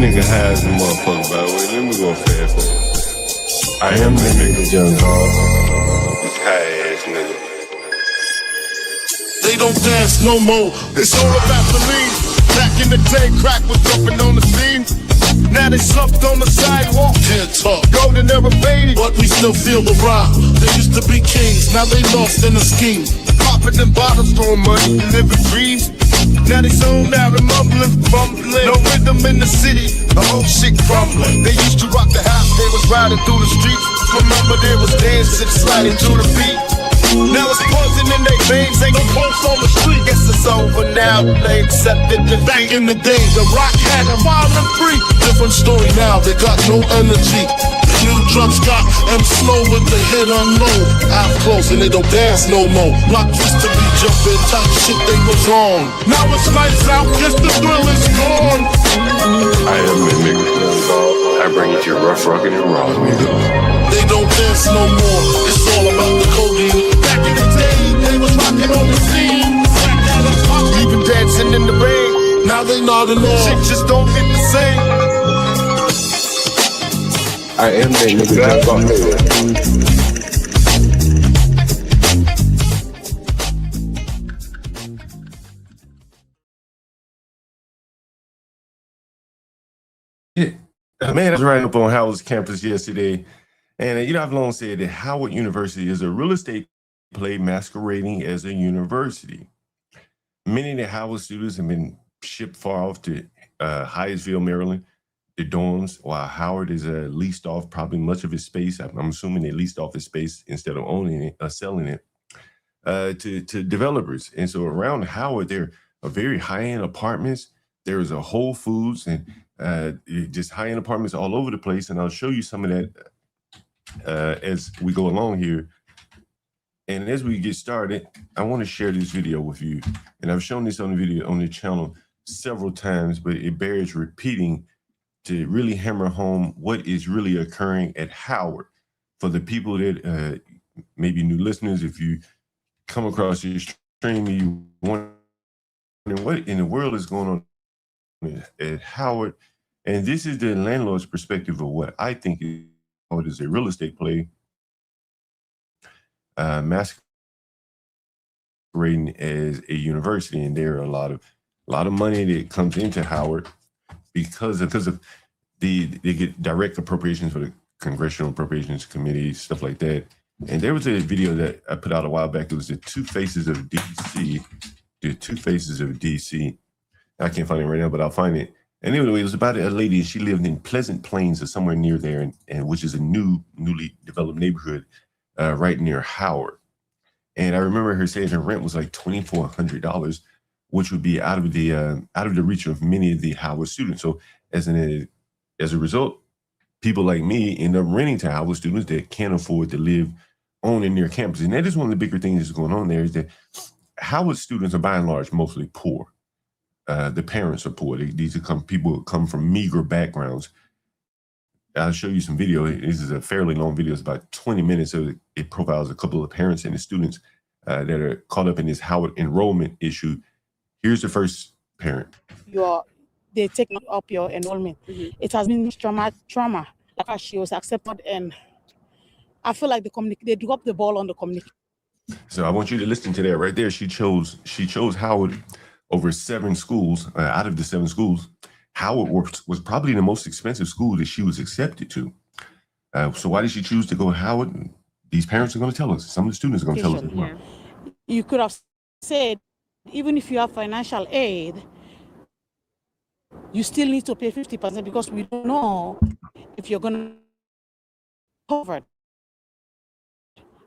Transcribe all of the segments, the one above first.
nigga high as a motherfucker, by the way. Let me go fast forward. I am the nigga, young dog. This high ass nigga. They don't dance no more. It's all about the lean. Back in the day, crack was jumping on the scene. Now they slumped on the sidewalk. Can't talk, Golden era faded, but we still feel the rock. They used to be kings, now they lost in the scheme. popping them bottles, throwing money, living dreams. Now they zoned out and mumbling, fumbling. No rhythm in the city, the whole shit crumbling. They used to rock the house, they was riding through the streets. Remember there was dancing, sliding to the beat. Now it's poison in their veins, ain't no pulse on the street. Guess it's over now, they accepted defeat. Back in the day, the rock had a violent freak. Different story now, they got no energy. New drugs got them slow with the hit unload. Eyes closed and they don't dance no more. Block used to be jumping, top shit they was on. Now it's lights out, guess the thrill is gone. I am the nigga, young dog. I bring it to you rough, rockin' and raw, nigga. They don't dance no more, it's all about the codeine. Back in the day, they was rocking on the scene. Crack out of pop, Even dancing in the rain, now they nodding off. shit just don't hit the same. I am that nigga, young dog. Yeah. Man, I was riding up on Howard's campus yesterday, and I've long said that Howard University is a real estate play masquerading as a university. Many of the Howard students have been shipped far off to Hyattsville, Maryland, the dorms, while Howard is leased off probably much of his space. I'm assuming they leased off his space instead of owning it or selling it to developers. And so around Howard, there are very high-end apartments. There is a Whole Foods and just high-end apartments all over the place. And I'll show you some of that as we go along here. And as we get started, I want to share this video with you. And I've shown this on the video on the channel several times, but it bears repeating to really hammer home what is really occurring at Howard. For the people that maybe new listeners, if you come across your stream, you wondering what in the world is going on at Howard. And this is the landlord's perspective of what I think Howard is a real estate play, masquerading as a university. And there are a lot of money that comes into Howard because of they get direct appropriations for the Congressional Appropriations Committee, stuff like that. And there was a video that I put out a while back. It was the Two Faces of DC. The Two Faces of DC. I can't find it right now, but I'll find it. And anyway, it was about a lady. She lived in Pleasant Plains or somewhere near there, and which is a newly developed neighborhood right near Howard. And I remember her saying her rent was like $2,400, which would be out of the reach of many of the Howard students. So as a result, people like me end up renting to Howard students that can't afford to live on and near campus. And that is one of the bigger things that's going on there, is that Howard students are by and large mostly poor. The parents are poor. These are people who come from meager backgrounds. I'll show you some video. This is a fairly long video. It's about 20 minutes. So it profiles a couple of parents and the students that are caught up in this Howard enrollment issue. Here's the first parent. They take up your enrollment. Mm-hmm. It has been trauma. Like she was accepted, and I feel like they dropped the ball on the communication. So I want you to listen to that right there. She chose Howard over 7 schools. Out of the 7 schools, Howard was probably the most expensive school that she was accepted to. So why did she choose to go to Howard? These parents are going to tell us. Some of the students are going to tell us as well. Yeah. You could have said, even if you have financial aid, you still need to pay 50% because we don't know if you're going to cover it.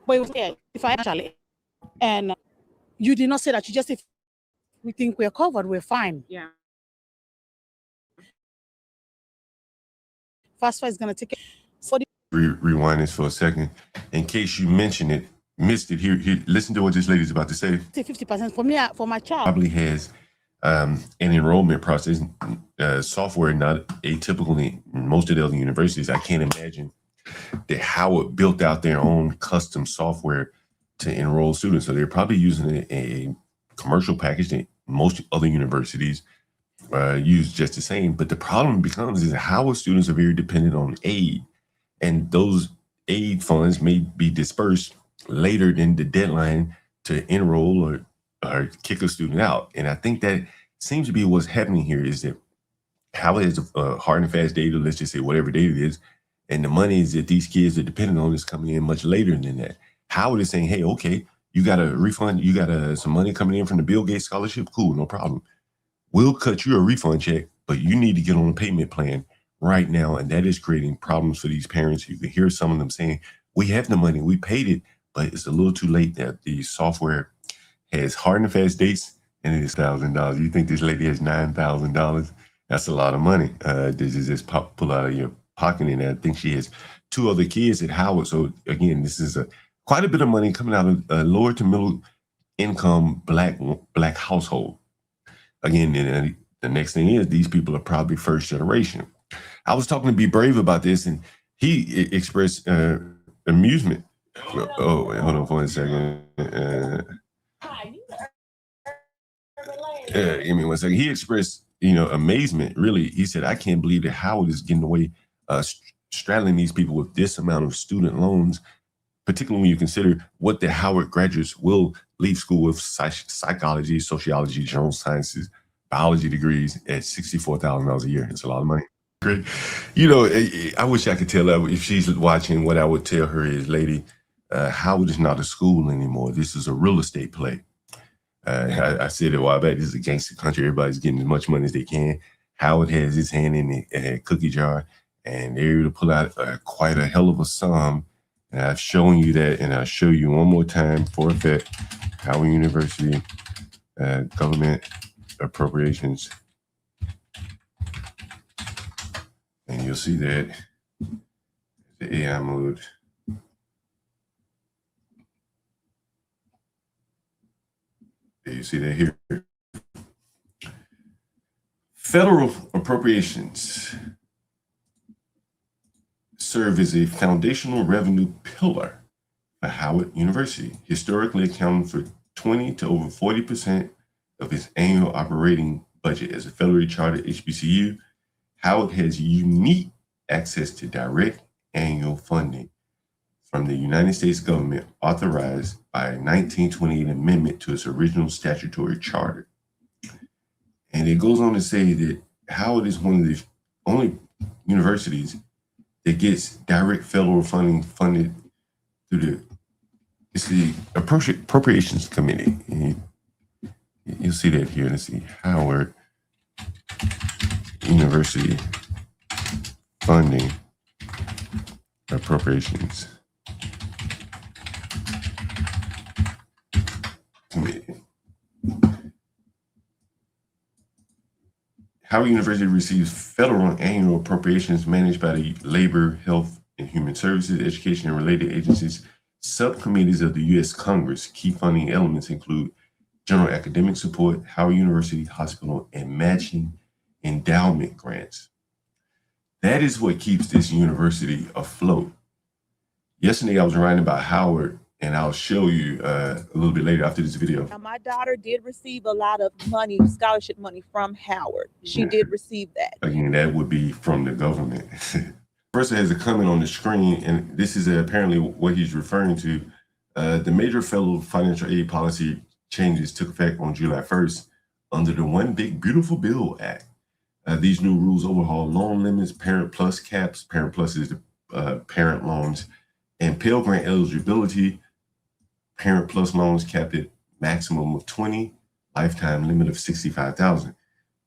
But you said financially, and you did not say that. You just said, we think we're covered, we're fine. Yeah. FAFSA is going to take it. So Rewind this for a second. In case you missed it, here, listen to what this lady's about to say. 50% for me, for my child. Probably has an enrollment process, software not atypical in most of the other universities. I can't imagine that Howard built out their own custom software to enroll students. So they're probably using a commercial package that most other universities used just the same. But the problem becomes is Howard students are very dependent on aid, and those aid funds may be dispersed later than the deadline to enroll or kick a student out. And I think that seems to be what's happening here is that Howard has a hard and fast data, let's just say whatever date it is, and the money is that these kids are dependent on is coming in much later than that. Howard is saying, hey, okay, you got a refund, you got some money coming in from the Bill Gates scholarship, cool, no problem. We'll cut you a refund check, but you need to get on a payment plan right now. And that is creating problems for these parents. You can hear some of them saying, we have the money, we paid it, but it's a little too late. That the software has hard and fast dates, and it is $1,000. You think this lady has $9,000? That's a lot of money. This is just pull out of your pocket. And I think she has 2 other kids at Howard. So again, this is quite a bit of money coming out of a lower to middle income black household. Again, the next thing is these people are probably first generation. I was talking to Be Brave about this, and he expressed amusement. Oh, wait, hold on for 1 second. Give me 1 second. He expressed, amazement. Really, he said, "I can't believe that Howard is getting away, straddling these people with this amount of student loans." Particularly when you consider what the Howard graduates will leave school with: psychology, sociology, general sciences, biology degrees at $64,000 a year. It's a lot of money. Great. I wish I could tell her, if she's watching, what I would tell her is, lady, Howard is not a school anymore. This is a real estate play. I said it a while back, this is a gangster country. Everybody's getting as much money as they can. Howard has his hand in the cookie jar, and they're able to pull out quite a hell of a sum. And I've shown you that, and I'll show you one more time for a fact. Howard University government appropriations. And you'll see that the AI mode. You see that here. Federal appropriations serve as a foundational revenue pillar for Howard University, historically accounting for 20 to over 40% of its annual operating budget. As a federally chartered HBCU, Howard has unique access to direct annual funding from the United States government, authorized by a 1928 amendment to its original statutory charter. And it goes on to say that Howard is one of the only universities that gets direct federal funding funded through the Appropriations Committee. And you'll see that here. Let's see, Howard University funding appropriations committee. Howard University receives federal annual appropriations managed by the Labor, Health, and Human Services, Education, and related agencies, subcommittees of the U.S. Congress. Key funding elements include general academic support, Howard University Hospital, and matching endowment grants. That is what keeps this university afloat. Yesterday, I was writing about Howard, and I'll show you a little bit later after this video. Now, my daughter did receive a lot of money, scholarship money from Howard. She did receive that. Again, that would be from the government. Person has a comment on the screen, and this is apparently what he's referring to. The major federal financial aid policy changes took effect on July 1st under the One Big Beautiful Bill Act. These new rules overhaul loan limits, Parent Plus caps. Parent Plus is the parent loans, and Pell Grant eligibility. Parent Plus loans capped at maximum of 20, lifetime limit of $65,000.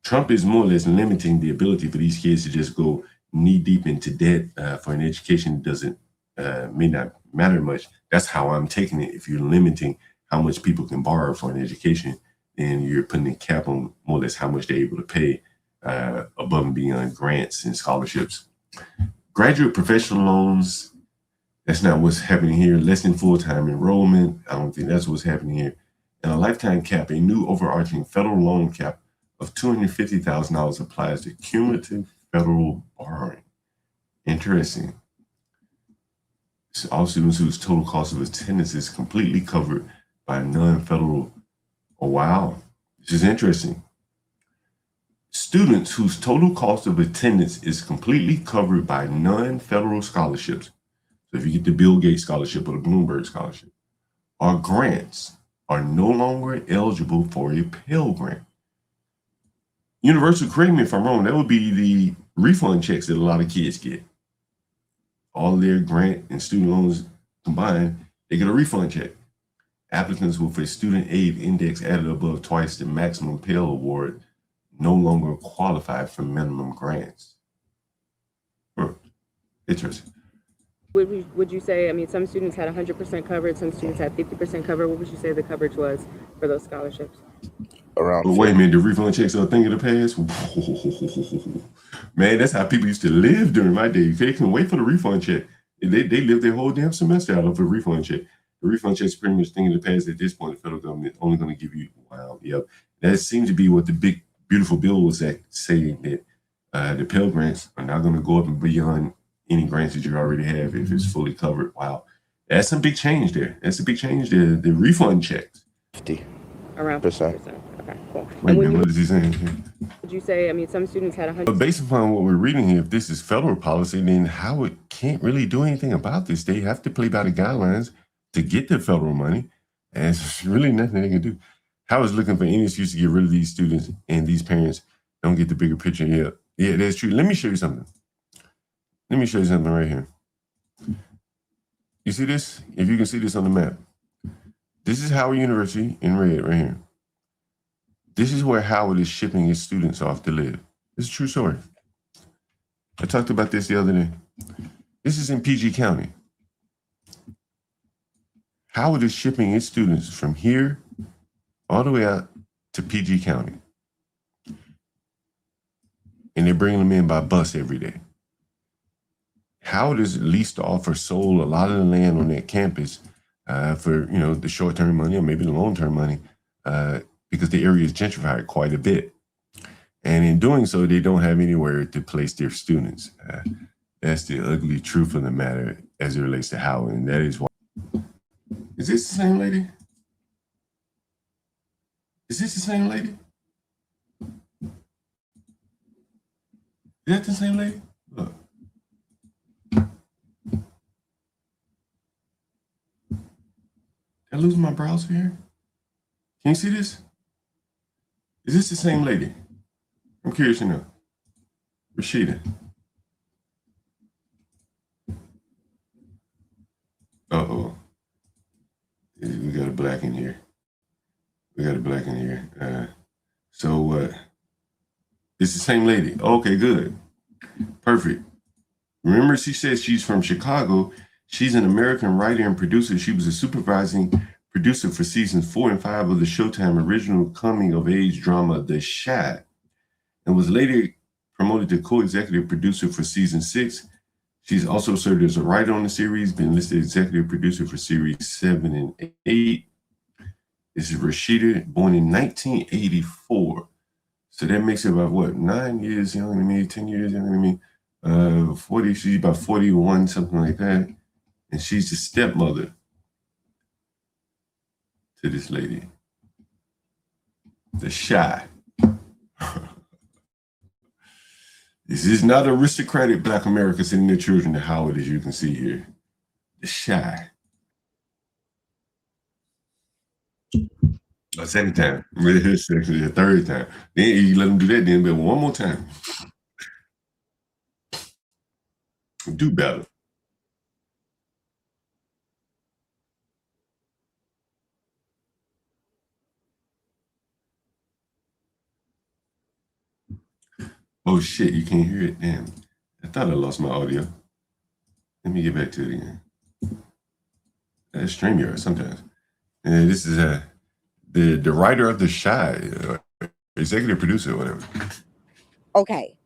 Trump is more or less limiting the ability for these kids to just go knee deep into debt for an education that may not matter much. That's how I'm taking it. If you're limiting how much people can borrow for an education, then you're putting a cap on more or less how much they're able to pay above and beyond grants and scholarships. Graduate professional loans, that's not what's happening here. Less than full-time enrollment, I don't think that's what's happening here. And a lifetime cap, a new overarching federal loan cap of $250,000 applies to cumulative federal borrowing. Interesting. So all students whose total cost of attendance is completely covered by non-federal. Oh, wow. This is interesting. students whose total cost of attendance is completely covered by non-federal scholarships, so if you get the Bill Gates Scholarship or the Bloomberg Scholarship, or grants, are no longer eligible for a Pell Grant. Universal, correct me if I'm wrong, that would be the refund checks that a lot of kids get. All their grant and student loans combined, they get a refund check. Applicants with a student aid index added above twice the maximum Pell award no longer qualify for minimum grants. Interesting. Would you say, I mean, some students had 100% coverage, some students had 50% coverage. What would you say the coverage was for those scholarships? Around. But wait a minute, the refund checks are a thing of the past? Man, that's how people used to live during my day. They couldn't wait for the refund check. They lived their whole damn semester out of a refund check. The refund check's pretty much thing of the past at this point. The federal government is only going to give you, wow, yep. That seems to be what the big, beautiful bill was saying, that the Pell Grants are not going to go up and beyond any grants that you already have if it's fully covered. Wow. That's a big change there. That's a big change there. The refund checks. 50%. Around 50%. Okay, cool. Wait a minute, what is he saying here? Would you say, I mean, some students had 100%. But based upon what we're reading here, if this is federal policy, then Howard can't really do anything about this. They have to play by the guidelines to get the federal money. And there's really nothing they can do. Howard's looking for any excuse to get rid of these students, and these parents don't get the bigger picture here. Yeah, that's true. Let me show you something. Let me show you something right here. You see this? If you can see this on the map. This is Howard University in red right here. This is where Howard is shipping his students off to live. It's a true story. I talked about this the other day. This is in PG County. Howard is shipping his students from here all the way out to PG County. And they're bringing them in by bus every day. Howard is leased off or sold a lot of the land on that campus for, the short-term money or maybe the long-term money because the area is gentrified quite a bit. And in doing so, they don't have anywhere to place their students. That's the ugly truth of the matter as it relates to Howard. And that is why. Is this the same lady? Is this the same lady? Is that the same lady? Look. Did I lose my browser here? Can you see this? Is this the same lady? I'm curious to know. Rashida. Uh-oh. We got a black in here. So what? It's the same lady. Okay, good. Perfect. Remember, she says she's from Chicago. She's an American writer and producer. She was a supervising producer for seasons 4 and 5 of the Showtime original coming-of-age drama, The Chi, and was later promoted to co-executive producer for season 6. She's also served as a writer on the series, been listed executive producer for series 7 and 8. This is Rashida, born in 1984. So that makes her about, what, 9 years younger than me, 10 years younger than me. 40, she's about 41, something like that. And she's the stepmother to this lady. The Chi. This is not aristocratic Black America sending their children to Howard, as you can see here. The Chi. A second time. A third time. Then you let them do that, then but one more time. Do better. Oh shit, you can't hear it? Damn. I thought I lost my audio. Let me get back to it again. That's StreamYard sometimes. And this is the writer of The Chi, executive producer or whatever. Okay.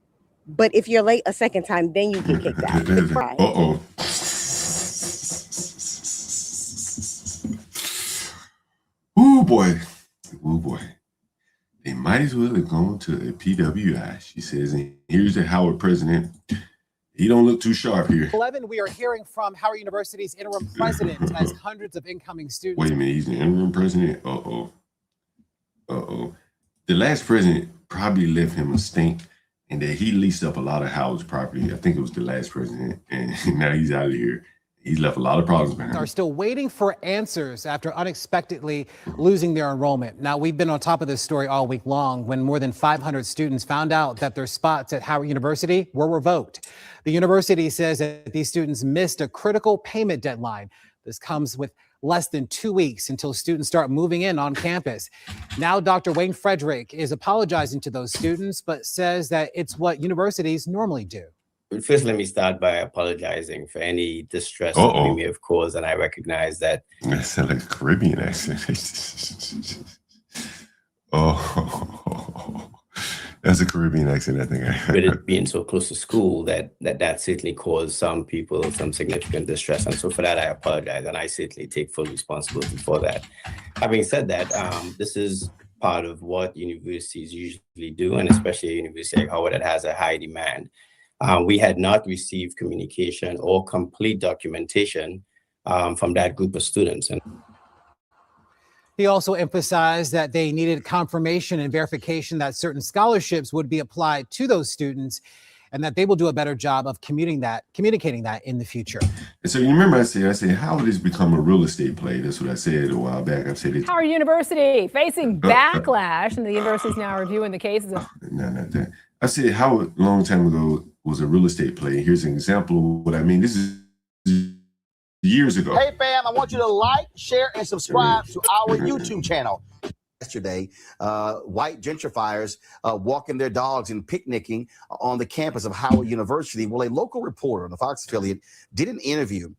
But if you're late a second time, then you get kicked out. Right. Uh-oh. Ooh, boy. Ooh, boy. They might as well have gone to a PWI, she says. And here's the Howard president. He don't look too sharp here. 11, we are hearing from Howard University's interim president as hundreds of incoming students. Wait a minute, he's the interim president? Uh-oh. Uh-oh. The last president probably left him a stink, and that he leased up a lot of Howard's property. I think it was the last president, and now he's out of here. He's left a lot of problems behind. Are still waiting for answers after unexpectedly losing their enrollment. Now, we've been on top of this story all week long when more than 500 students found out that their spots at Howard University were revoked. The university says that these students missed a critical payment deadline. This comes with less than 2 weeks until students start moving in on campus. Now, Dr. Wayne Frederick is apologizing to those students, but says that it's what universities normally do. First, let me start by apologizing for any distress that we may have caused, and I recognize that. That sounds like a Caribbean accent. Oh, that's a Caribbean accent, I think. With it being so close to school, that certainly caused some people some significant distress, and so for that I apologize, and I certainly take full responsibility for that. Having said that, this is part of what universities usually do, and especially a university like Howard that has a high demand. We had not received communication or complete documentation from that group of students. And he also emphasized that they needed confirmation and verification that certain scholarships would be applied to those students, and that they will do a better job of communicating that in the future. And so you remember I said, how would this become a real estate play? That's what I said a while back. I said, Howard University facing backlash, and the university is now reviewing the cases. No, not that. I said Howard a long time ago was a real estate play. Here's an example of what I mean. This is years ago. Hey fam, I want you to like, share, and subscribe to our YouTube channel. Yesterday, white gentrifiers walking their dogs and picnicking on the campus of Howard University. Well, a local reporter on the Fox affiliate did an interview,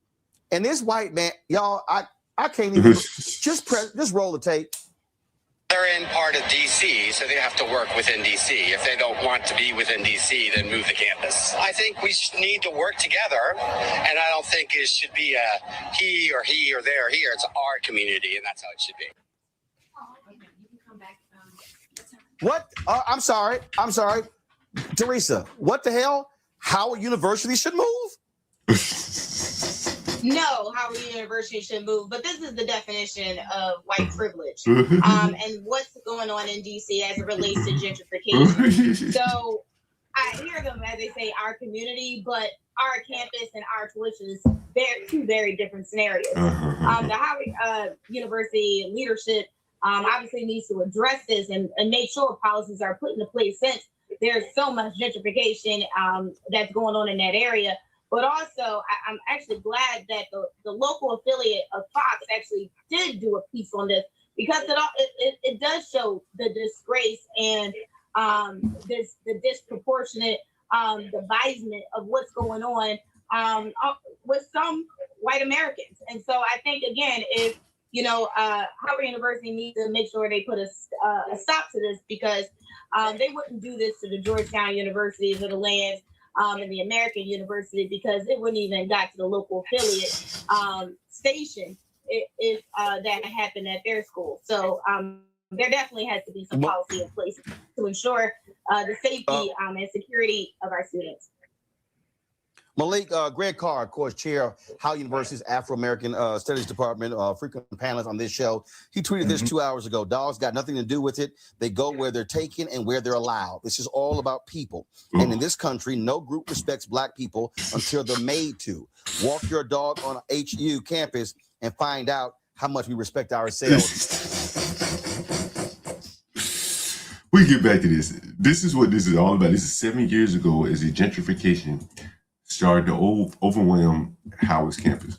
and this white man, y'all, I can't even just roll the tape. They're in part of D.C., so they have to work within D.C. If they don't want to be within D.C., then move the campus. I think we need to work together, and I don't think it should be a he or there or here. It's our community, and that's how it should be. What? I'm sorry. Teresa, what the hell? Howard University should move? No, Howard University should move, but this is the definition of white privilege and what's going on in DC as it relates to gentrification. So I hear them as they say our community, but our campus and our tuition is two very different scenarios. The Howard University leadership obviously needs to address this and make sure policies are put into place, since there's so much gentrification that's going on in that area. But also, I'm actually glad that the local affiliate of Fox actually did do a piece on this, because it does show the disgrace and the disproportionate devisement of what's going on with some white Americans. And so I think, again, if Howard University needs to make sure they put a stop to this, because they wouldn't do this to the Georgetown universities or the Lands and the American University, because it wouldn't even got to the local affiliate station if that happened at their school. So there definitely has to be some policy in place to ensure the safety and security of our students. Malik, Greg Carr, of course, chair of Howard University's Afro-American Studies Department, frequent panelist on this show. He tweeted this 2 hours ago. Dogs got nothing to do with it. They go where they're taken and where they're allowed. This is all about people. And in this country, no group respects black people until they're made to. Walk your dog on a HU campus and find out how much we respect ourselves. We get back to this. This is what this is all about. This is 7 years ago as the gentrification started to overwhelm Howard's campus.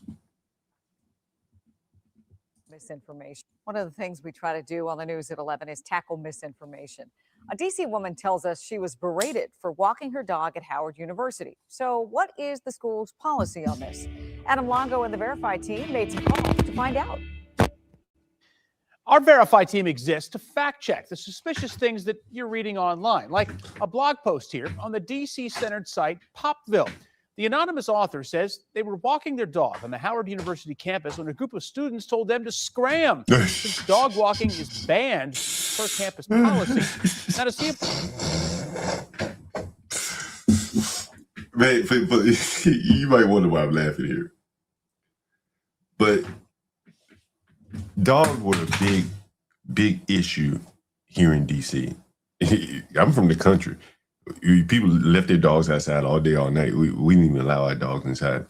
Misinformation. One of the things we try to do on the news at 11 is tackle misinformation. A DC woman tells us she was berated for walking her dog at Howard University. So what is the school's policy on this? Adam Longo and the Verify team made some calls to find out. Our Verify team exists to fact-check the suspicious things that you're reading online, like a blog post here on the DC-centered site Popville. The anonymous author says they were walking their dog on the Howard University campus when a group of students told them to scram, since dog walking is banned per campus policy. Now, to see if... Man, but you might wonder why I'm laughing here. But dogs were a big issue here in DC. I'm from the country. People left their dogs outside all day, all night. We didn't even allow our dogs inside.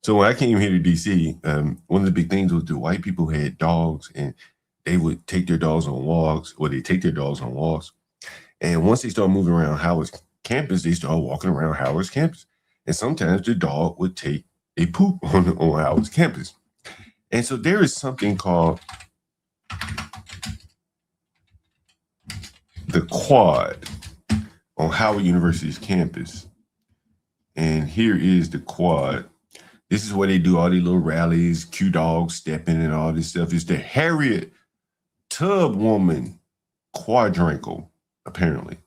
So when I came here to DC, one of the big things was the white people had dogs, and they would take their dogs on walks, or they take their dogs on walks. And once they started moving around Howard's campus, they started walking around Howard's campus. And sometimes the dog would take a poop on Howard's campus. And so there is something called the quad on Howard University's campus. And here is the quad. This is where they do all these little rallies, Q dogs stepping and all this stuff. It's the Harriet Tubman Quadrangle, apparently.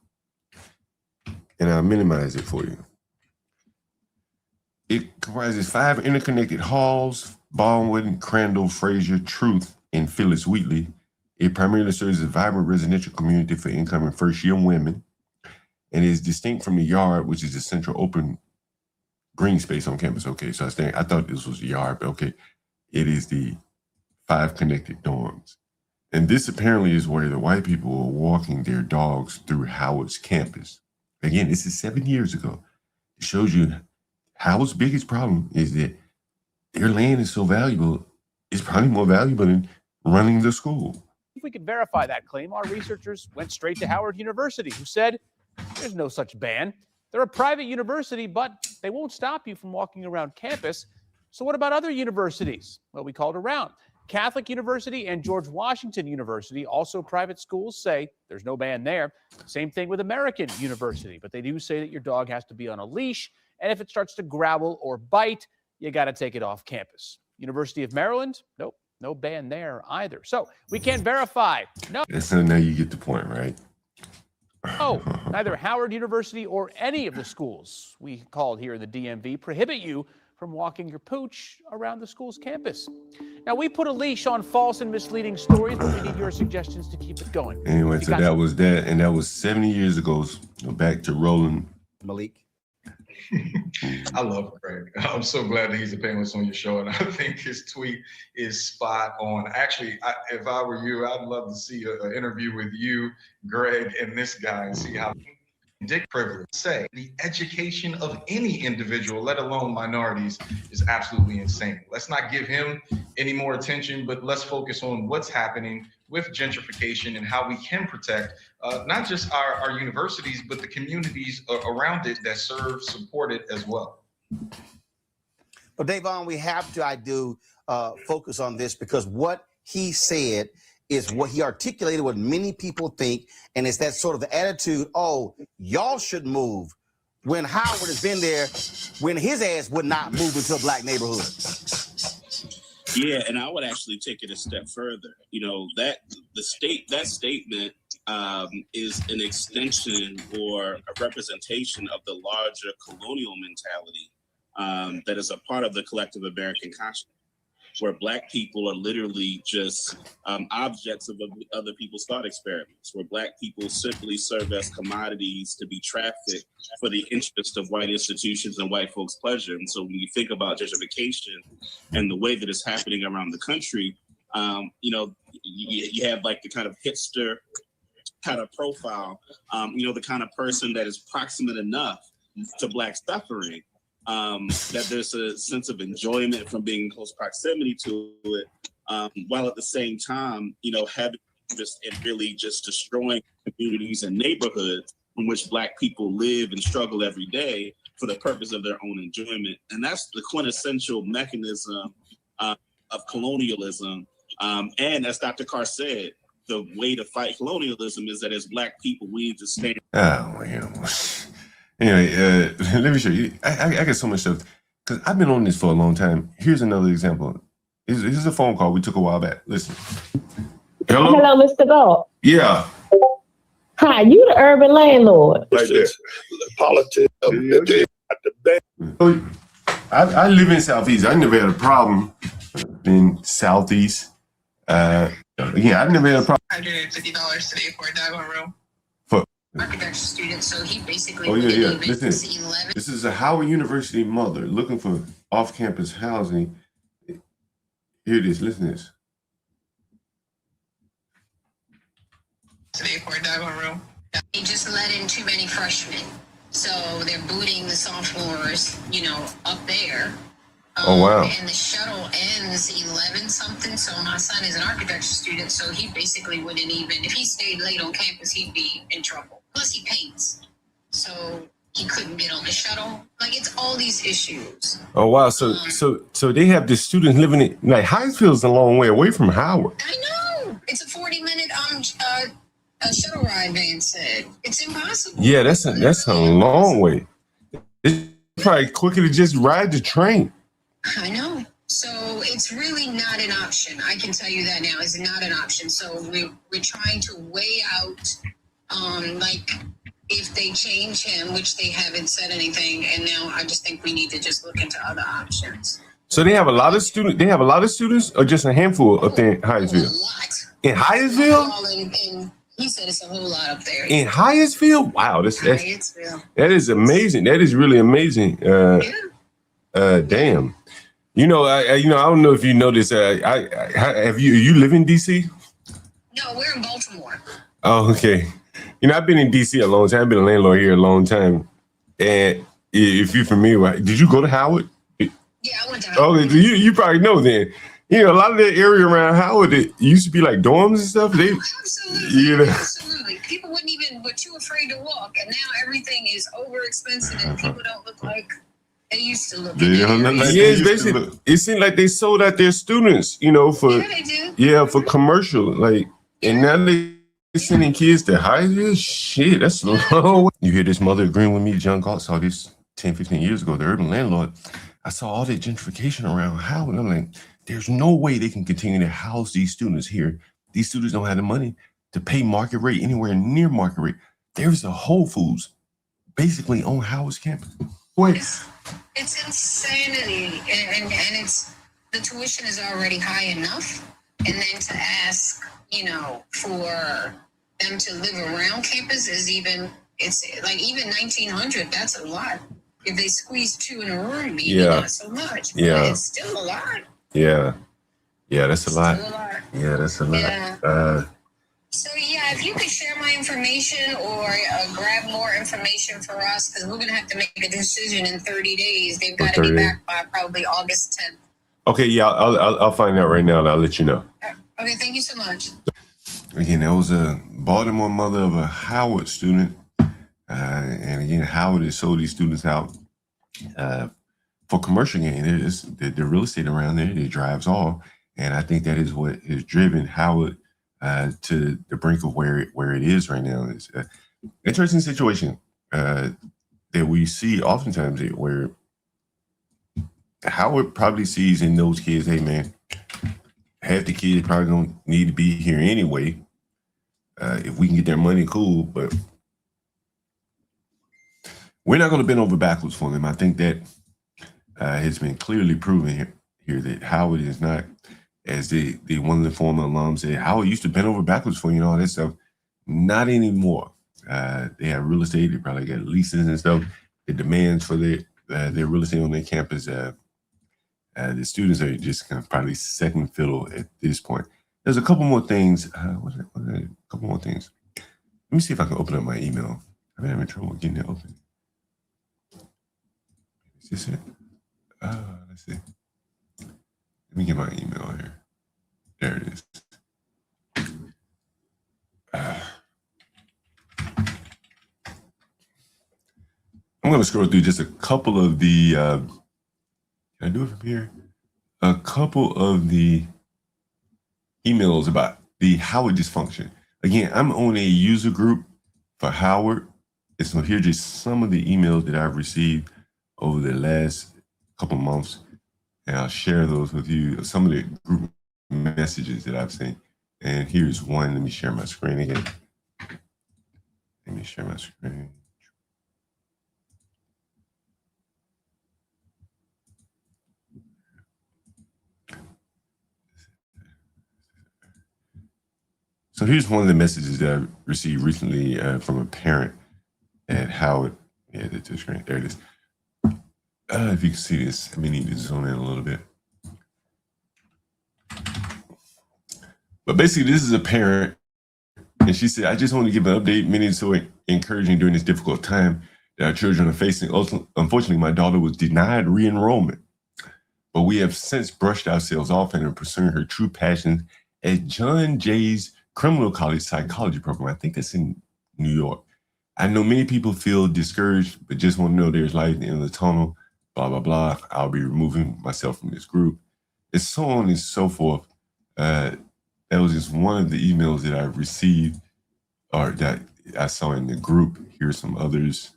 And I'll minimize it for you. It comprises 5 interconnected halls: Baldwin, Crandall, Fraser, Truth, and Phyllis Wheatley. It primarily serves as a vibrant residential community for incoming first-year women, and is distinct from the yard, which is the central open green space on campus. Okay, so I thought this was the yard, but okay, it is the 5 connected dorms. And this apparently is where the white people were walking their dogs through Howard's campus. Again, this is 7 years ago. It shows you Howard's biggest problem is that their land is so valuable. It's probably more valuable than running the school. If we could verify that claim, our researchers went straight to Howard University, who said there's no such ban. They're a private university, but they won't stop you from walking around campus. So what about other universities? Well, we called around. Catholic University and George Washington University, also private schools, say there's no ban there. Same thing with American University, but they do say that your dog has to be on a leash, and if it starts to growl or bite, you got to take it off campus. University of Maryland, nope, no ban there either. So we can't verify. No. So now you get the point, right? Oh, neither Howard University or any of the schools we called here in the DMV prohibit you from walking your pooch around the school's campus. Now, we put a leash on false and misleading stories, but we need your suggestions to keep it going. Anyway, so that was that, and that was 70 years ago. So back to Roland. Malik. I love Greg. I'm so glad that he's a panelist on your show, and I think his tweet is spot on. Actually, if I were you, I'd love to see an interview with you, Greg, and this guy, and see how Dick privilege say the education of any individual, let alone minorities, is absolutely insane. Let's not give him any more attention, but let's focus on what's happening with gentrification and how we can protect not just our universities, but the communities around it that serve, support it as well. But Davon, we have to, focus on this, because what he said is what he articulated, what many people think, and it's that sort of the attitude, oh, y'all should move, when Howard has been there, when his ass would not move into a black neighborhood. Yeah, and I would actually take it a step further. You know, that statement is an extension or a representation of the larger colonial mentality that is a part of the collective American consciousness, where Black people are literally just objects of other people's thought experiments, where Black people simply serve as commodities to be trafficked for the interest of white institutions and white folks' pleasure. And so when you think about gentrification and the way that it's happening around the country, you know, you have like the kind of hipster kind of profile, you know, the kind of person that is proximate enough to Black suffering, that there's a sense of enjoyment from being in close proximity to it, while at the same time, you know, having just and really just destroying communities and neighborhoods in which Black people live and struggle every day for the purpose of their own enjoyment. And that's the quintessential mechanism of colonialism. And as Dr. Carr said, the way to fight colonialism is that as Black people, we need to stand. Oh, yeah. Anyway, let me show you. I got so much stuff because I've been on this for a long time. Here's another example. This is a phone call we took a while back. Listen. Hello, Mr. Gold. Yeah. Hi, you the urban landlord. Right there. Politics. I live in Southeast. I never had a problem in Southeast. Again, I never had a problem. $150 today for a dog room. Architecture student, so he basically Listen, this is a Howard University mother looking for off-campus housing. Here it is. Listen to this. Today for a dog room. They just let in too many freshmen. So they're booting the sophomores, you know, up there. Oh, wow. And the shuttle ends 11 something. So my son is an architecture student. So he basically wouldn't even, if he stayed late on campus, he'd be in trouble. Plus he paints. So he couldn't get on the shuttle. Like, it's all these issues. Oh, wow. So they have the students living in, like, Hinesfield's a long way away from Howard. I know. It's a 40-minute shuttle ride, Van said. It's impossible. Yeah, that's a long way. It's probably quicker to just ride the train. I know. So it's really not an option. I can tell you that now. It's not an option. So we're trying to weigh out, like, if they change him, which they haven't said anything, and now I just think we need to just look into other options. So they have a lot of students. They have a lot of students, or just a handful up there in Hinesfield? A lot. In Hinesfield? And he said it's a whole lot up there. In Hinesfield? Wow, Hyattsville. that is amazing. That is really amazing. Damn. You know, I don't know if you know this. Have you live in DC? No, we're in Baltimore. Oh, okay. You know, I've been in DC a long time. I've been a landlord here a long time. And if you're familiar, did you go to Howard? Yeah, I went to Howard. Oh, you probably know then. You know, a lot of that area around Howard, it used to be like dorms and stuff. Absolutely. People were too afraid to walk. And now everything is over expensive and people don't look like they used to look. It's basically, it seemed like they sold out their students, you know, for for commercial. Like, and now they sending kids to high school. Shit, that's low. You hear this mother agreeing with me. John Galt saw this 10, 15 years ago, the urban landlord. I saw all that gentrification around Howard. I'm like, there's no way they can continue to house these students here. These students don't have the money to pay market rate anywhere near market rate. There's a Whole Foods basically on Howard's campus. Wait. It's insanity. And it's, the tuition is already high enough. And then to ask, you know, for them to live around campus is it's like even 1,900, that's a lot. If they squeeze two in a room, maybe not so much. But it's still a lot. Yeah, that's a lot. Yeah, that's a lot. Yeah. So yeah, if you could share my information or grab more information for us, because we're gonna have to make a decision in 30 days. They've got to be back by probably August 10th. Okay, yeah, I'll find out right now and I'll let you know. Okay, thank you so much. Again, that was a Baltimore mother of a Howard student. And again, Howard has sold these students out for commercial gain. The real estate around there, it drives all. And I think that is what has driven Howard to the brink of where it is right now. It's an interesting situation that we see oftentimes where Howard probably sees in those kids, hey man, half the kids probably don't need to be here anyway. If we can get their money, cool, but we're not going to bend over backwards for them. I think that has been clearly proven here that Howard is not, as the one of the former alums said, Howard used to bend over backwards for you and all that stuff. Not anymore. They have real estate. They probably got leases and stuff. The demands for their real estate on their campus. The students are just kind of probably second fiddle at this point. There's a couple more things. A couple more things. Let me see if I can open up my email. I've been having trouble getting it open. Is this it? Let's see. Let me get my email here. There it is. I'm going to scroll through just a couple of the, can I do it from here? A couple of the emails about the Howard dysfunction. Again, I'm on a user group for Howard. And so here are just some of the emails that I've received over the last couple months. And I'll share those with you, some of the group messages that I've seen. And here's one. Let me share my screen again. Let me share my screen. So here's one of the messages that I received recently from a parent at Howard. Yeah, that's the screen. There it is. If you can see this, I may need to zoom in a little bit. But basically, this is a parent And she said, I just want to give an update. Many are so encouraging during this difficult time that our children are facing. Unfortunately, my daughter was denied re-enrollment, but we have since brushed ourselves off and are pursuing her true passion at John Jay's Criminal College Psychology program. I think that's in New York. I know many people feel discouraged, but just want to know there's light at the end of the tunnel, blah, blah, blah. I'll be removing myself from this group. And so on and so forth. That was just one of the emails that I received or that I saw in the group. Here's some others.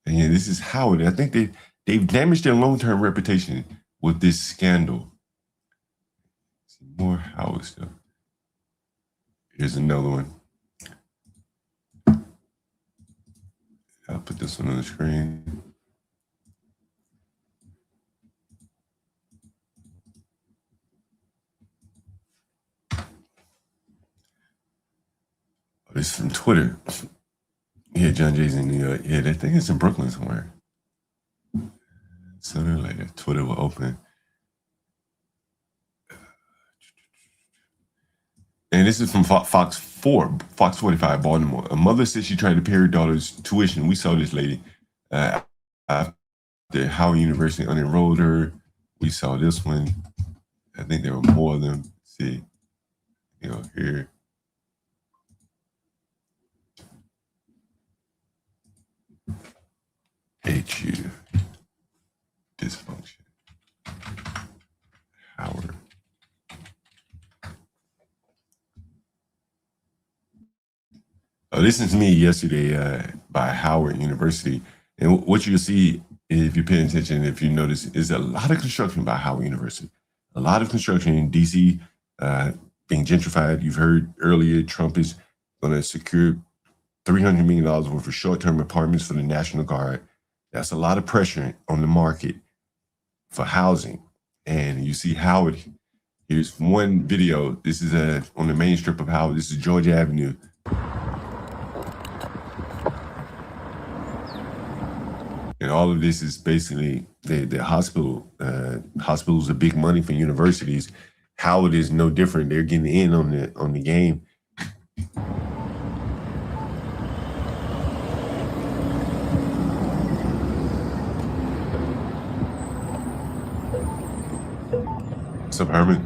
And yeah, this is Howard. I think they've damaged their long-term reputation with this scandal. Some more Howard stuff. Here's another one. I'll put this one on the screen. It's from Twitter. Yeah, John Jay's in New York. Yeah, that thing is in Brooklyn somewhere. Sooner or later, Twitter will open. And this is from Fox 45, Baltimore. A mother said she tried to pay her daughter's tuition. We saw this lady after Howard University unenrolled her. We saw this one. I think there were more of them. Let's see, here. HU dysfunction. Howard. This is me yesterday by Howard University. And what you'll see, if you're paying attention, if you notice, is a lot of construction by Howard University. A lot of construction in D.C. Being gentrified. You've heard earlier, Trump is going to secure $300 million worth of short-term apartments for the National Guard. That's a lot of pressure on the market for housing. And you see Howard. Here's one video. This is on the main strip of Howard. This is Georgia Avenue. And all of this is basically the hospital. Hospitals are big money for universities. Howard is no different. They're getting in on the game. What's up, Herman?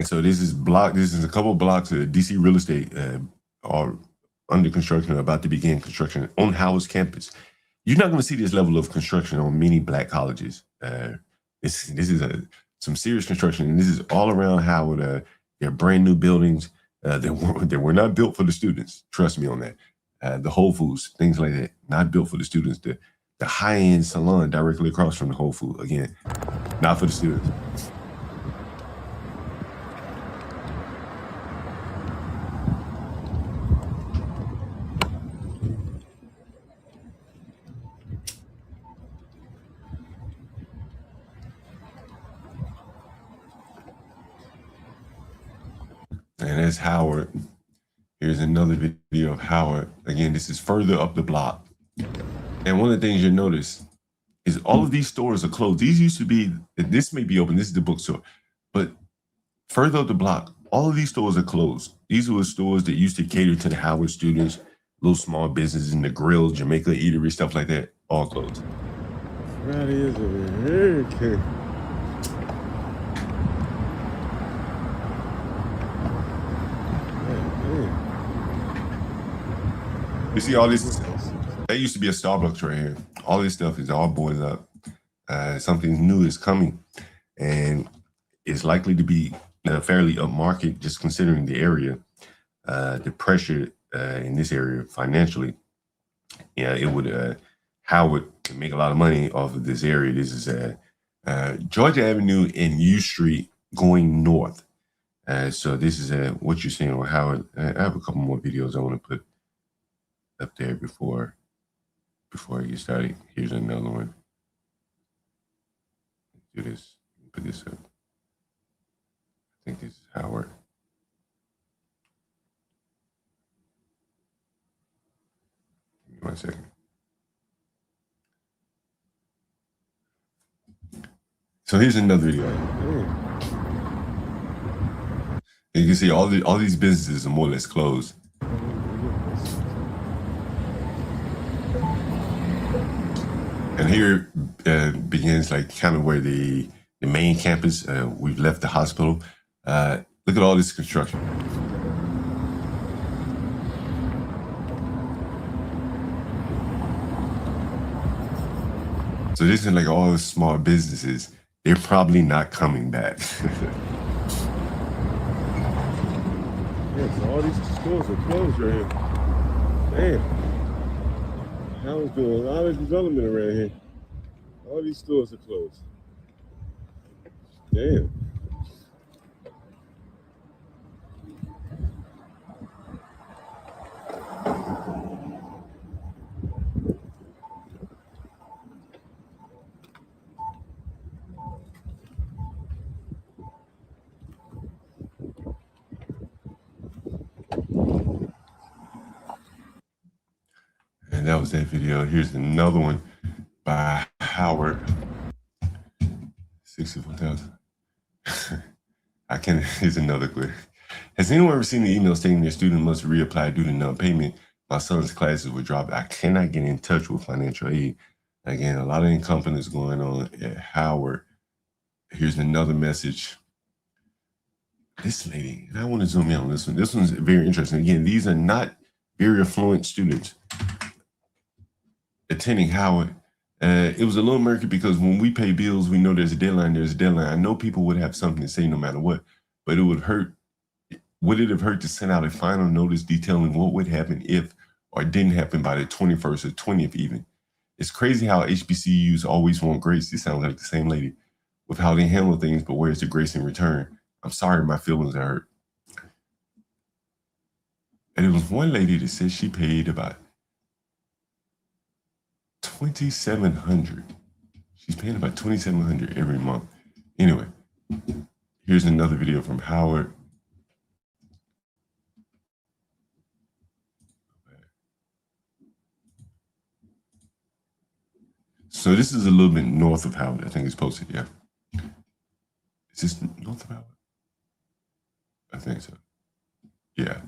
So this is a couple of blocks of DC real estate are under construction or about to begin construction on Howard's campus. You're not going to see this level of construction on many black colleges. This is some serious construction, and this is all around Howard. They're brand new buildings that were not built for the students. Trust me on that. The Whole Foods, things like that, not built for the students. The high-end salon directly across from the Whole Food, again, not for the students. And that's Howard. Here's another video of Howard. Again, this is further up the block. And one of the things you'll notice is all of these stores are closed. These used to be, this may be open, this is the bookstore, but further up the block, all of these stores are closed. These were stores that used to cater to the Howard students, little small businesses in the grill, Jamaica eatery, stuff like that, all closed. Friday is a hurricane. You see all this? That used to be a Starbucks right here. All this stuff is all boarded up. Something new is coming, and it's likely to be fairly upmarket, just considering the area, the pressure in this area financially. Yeah, it would. Howard can make a lot of money off of this area. This is Georgia Avenue and U Street going north. So this is what you're seeing with Howard. I have a couple more videos I want to put up there before I get started. Here's another one. Do this. Put this up. I think this is Howard. Give me 1 second. So here's another video. And you can see all these businesses are more or less closed. And here begins like kind of where the main campus. We've left the hospital. Look at all this construction. So this is like all the small businesses. They're probably not coming back. Yeah, so all these stores are closed right here. Damn. Howard's doing a lot of development around here. All these stores are closed. Damn. And that was that video. Here's another one by Howard. 64,000. Here's another quick. Has anyone ever seen the email stating their student must reapply due to non-payment? My son's classes were dropped. I cannot get in touch with financial aid. Again, a lot of incompetence going on at Howard. Here's another message. This lady, and I want to zoom in on this one. This one's very interesting. Again, these are not very affluent students attending Howard. It was a little murky because when we pay bills, we know there's a deadline. I know people would have something to say no matter what, but it would hurt. Would it have hurt to send out a final notice detailing what would happen if or didn't happen by the 21st or 20th even? It's crazy how HBCUs always want grace. It sounds like the same lady with how they handle things, but where's the grace in return? I'm sorry, my feelings are hurt. And it was one lady that said she paid about $2,700. She's paying about $2,700 every month. Anyway, here's another video from Howard. So this is a little bit north of Howard. I think it's posted, yeah. Is this north of Howard? I think so. Yeah.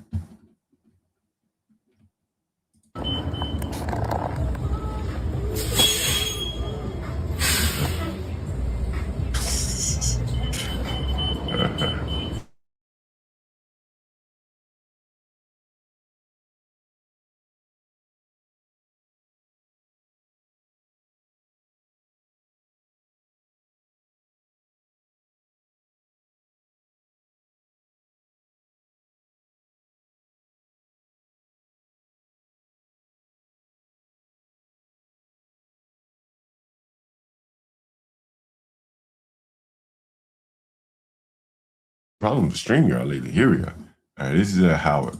Problem with StreamYard lately. Here we go. All right, this is Howard.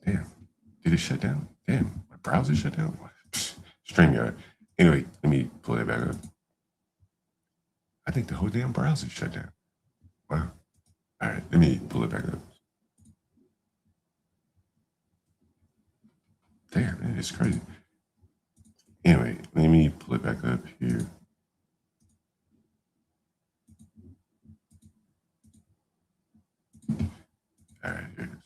Damn, did it shut down? Damn, my browser shut down? StreamYard. Anyway, let me pull that back up. I think the whole damn browser shut down. Wow. All right, let me pull it back up. Damn, man, it's crazy. Anyway, let me pull it back up here. All right, here it is.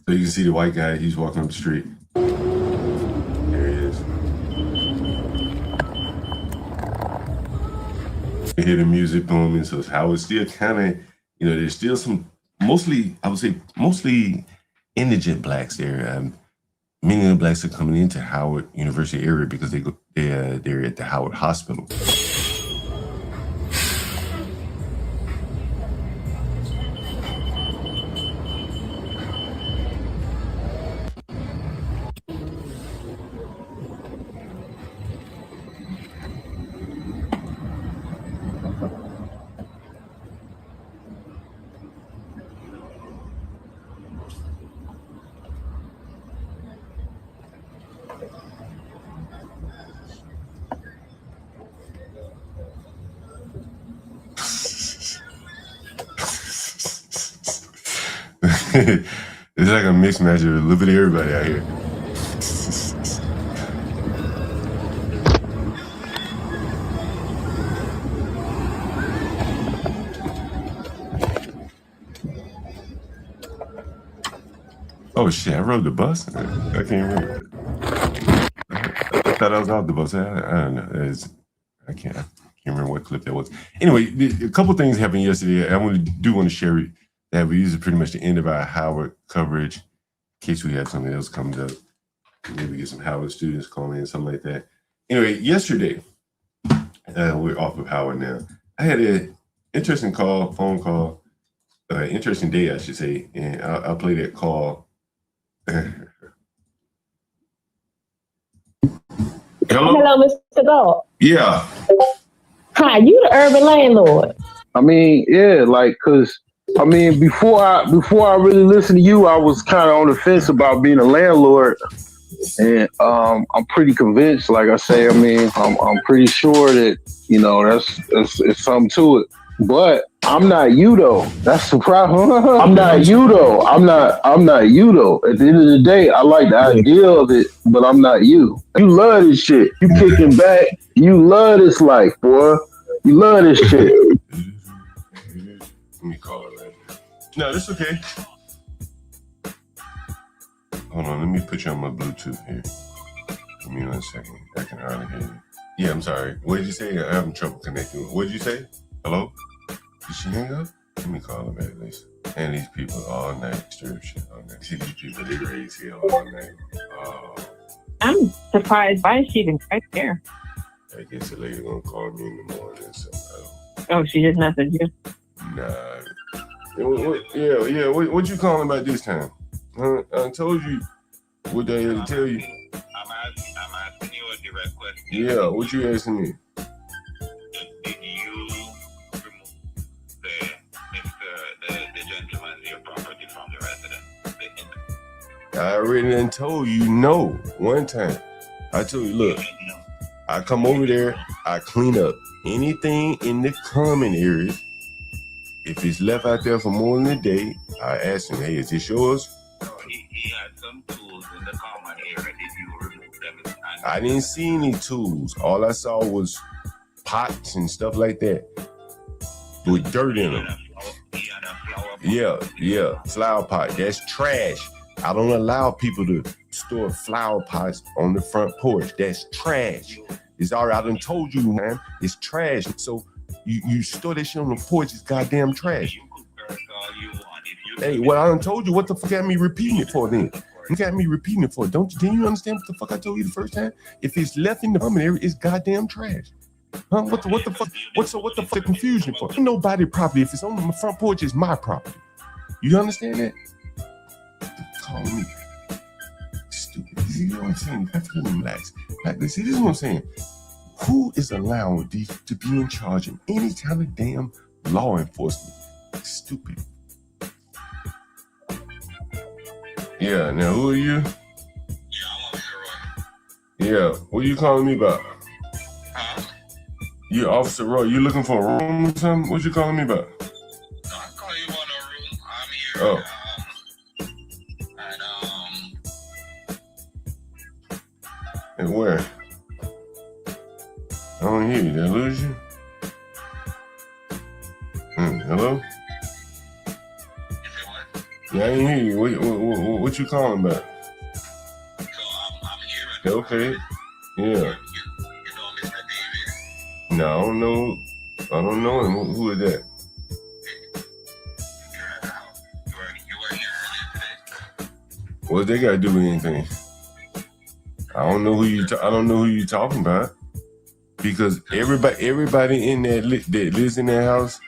So you can see the white guy, he's walking up the street. There he is. You hear the music booming, so Howard's still kind of, there's still some, mostly, I would say, mostly indigent blacks there. Many of the blacks are coming into Howard University area because they're at the Howard Hospital. It's like a mixed match of a little bit of everybody out here. Oh shit, I rode the bus? I can't remember. I thought I was off the bus. I don't know. I can't remember what clip that was. Anyway, a couple things happened yesterday. I want to share it. That we use pretty much the end of our Howard coverage in case we have something else comes up. Maybe get some Howard students calling in, something like that. Anyway, yesterday, we're off of Howard now. I had an interesting phone call, interesting day, I should say, and I'll play that call. Hello, Mr. Dog. Yeah. Hi, you the urban landlord. I mean, yeah, like, cause I mean, before I really listened to you, I was kind of on the fence about being a landlord, and I'm pretty convinced. Like I say, I mean, I'm pretty sure that it's something to it. But I'm not you though. That's the problem. I'm not you though. I'm not you though. At the end of the day, I like the idea of it, but I'm not you. You love this shit. You kicking back. You love this life, boy. You love this shit. Let me call it right now. No, that's okay. Hold on, let me put you on my Bluetooth here. Give me 1 second. I can hardly hear you. Yeah, I'm sorry. What did you say? I'm having trouble connecting. What did you say? Hello? Did she hang up? Let me call her back, Lisa. And these people all night, stir shit all night. See these people, they raise hell all night. Oh. I'm surprised. Why is she even right there? I guess the lady gonna call me in the morning, so Oh, she just messaged you. Nah. Yeah. What you calling about this time? Huh? I told you what I had to tell you. I'm asking you a direct question. Yeah, what you asking me? Did you remove the gentleman, your property from the resident? I already done told you no one time. I told you, look, I come over there, I clean up anything in the common areas. If it's left out there for more than a day, I ask him, hey, is this yours? He had some tools in the common area. Did you remove them? I didn't see any tools. All I saw was pots and stuff like that with dirt in them. Yeah, flower pot. That's trash. I don't allow people to store flower pots on the front porch. That's trash. It's all right. I done told you, man. It's trash. So you store that shit on the porch. It's goddamn trash. Hey, well, I done told you. What the fuck got me repeating it for then? You got me repeating it for. Didn't you understand what the fuck I told you the first time? If it's left in the common area, it's goddamn trash. Huh? What the fuck? What the fuck the confusion for? Ain't nobody property. If it's on my front porch, it's my property. You understand that? Call me stupid. You know what I'm saying? You have to relax. Like this. This is what I'm saying. Who is allowed to be in charge of any kind of damn law enforcement? Stupid. Yeah, now who are you? Yeah, what are you calling me about? You Officer Roy, you looking for a room or something? What you calling me about? No, I'm calling you about a room. I'm here. Oh. And where? I don't hear you. Did I lose you? Hello? Yeah, I didn't hear you. What you calling about? So I'm here. Okay. Yeah. You know Mr. Davis? No, I don't know him. Who is that? You were here earlier today. What they got to do with anything? I don't know who you talking about, because everybody in there that lives in that house,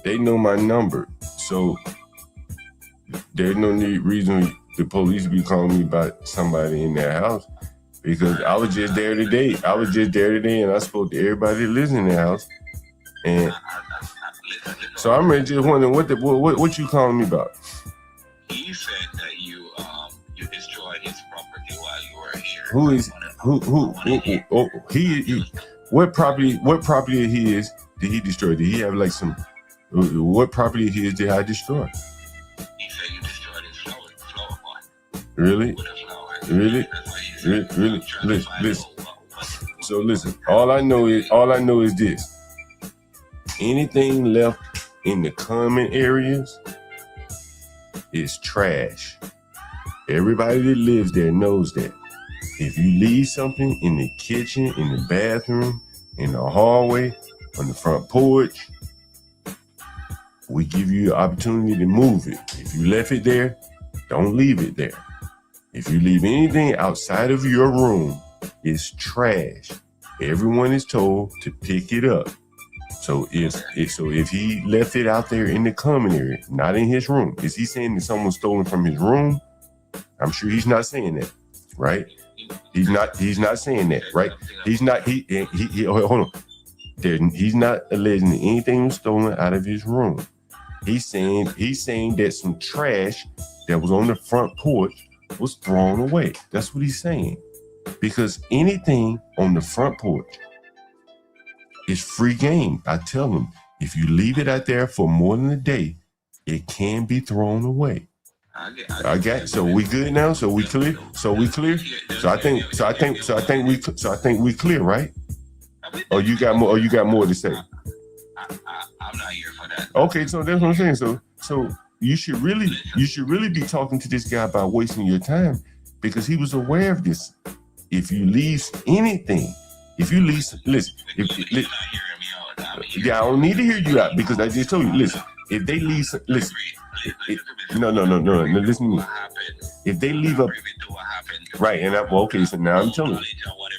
they know my number. So there's no reason the police be calling me about somebody in that house, because I was just there today. And I spoke to everybody that lives in that house, and so I'm just wondering what you calling me about? He said that you destroyed his property while you were here. Who? He what property of his did he destroy? Did he have like some? What property of his did I destroy? He said you Really? Listen. So listen, all I know is this. Anything left in the common areas is trash. Everybody that lives there knows that. If you leave something in the kitchen, in the bathroom, in the hallway, on the front porch, we give you an opportunity to move it. If you left it there, don't leave it there. If you leave anything outside of your room, it's trash. Everyone is told to pick it up. So if he left it out there in the common area, not in his room, is he saying that someone stole it from his room? I'm sure he's not saying that, right? He's not saying that, right? Hold on. He's not alleging that anything was stolen out of his room. He's saying that some trash that was on the front porch was thrown away. That's what he's saying. Because anything on the front porch is free game. I tell him, if you leave it out there for more than a day, it can be thrown away. I got. So we good now. So we clear. So we clear. So I think we clear, right? Or you got more? Or you got more to say? I'm not here for that. Okay, so that's what I'm saying. So you should really be talking to this guy about wasting your time, because he was aware of this. If you leave anything, listen. Yeah, I don't need to hear you out, because I just told you. Listen, if they leave, listen. No. Listen to me. If they leave up, right? And okay. So now I'm telling you,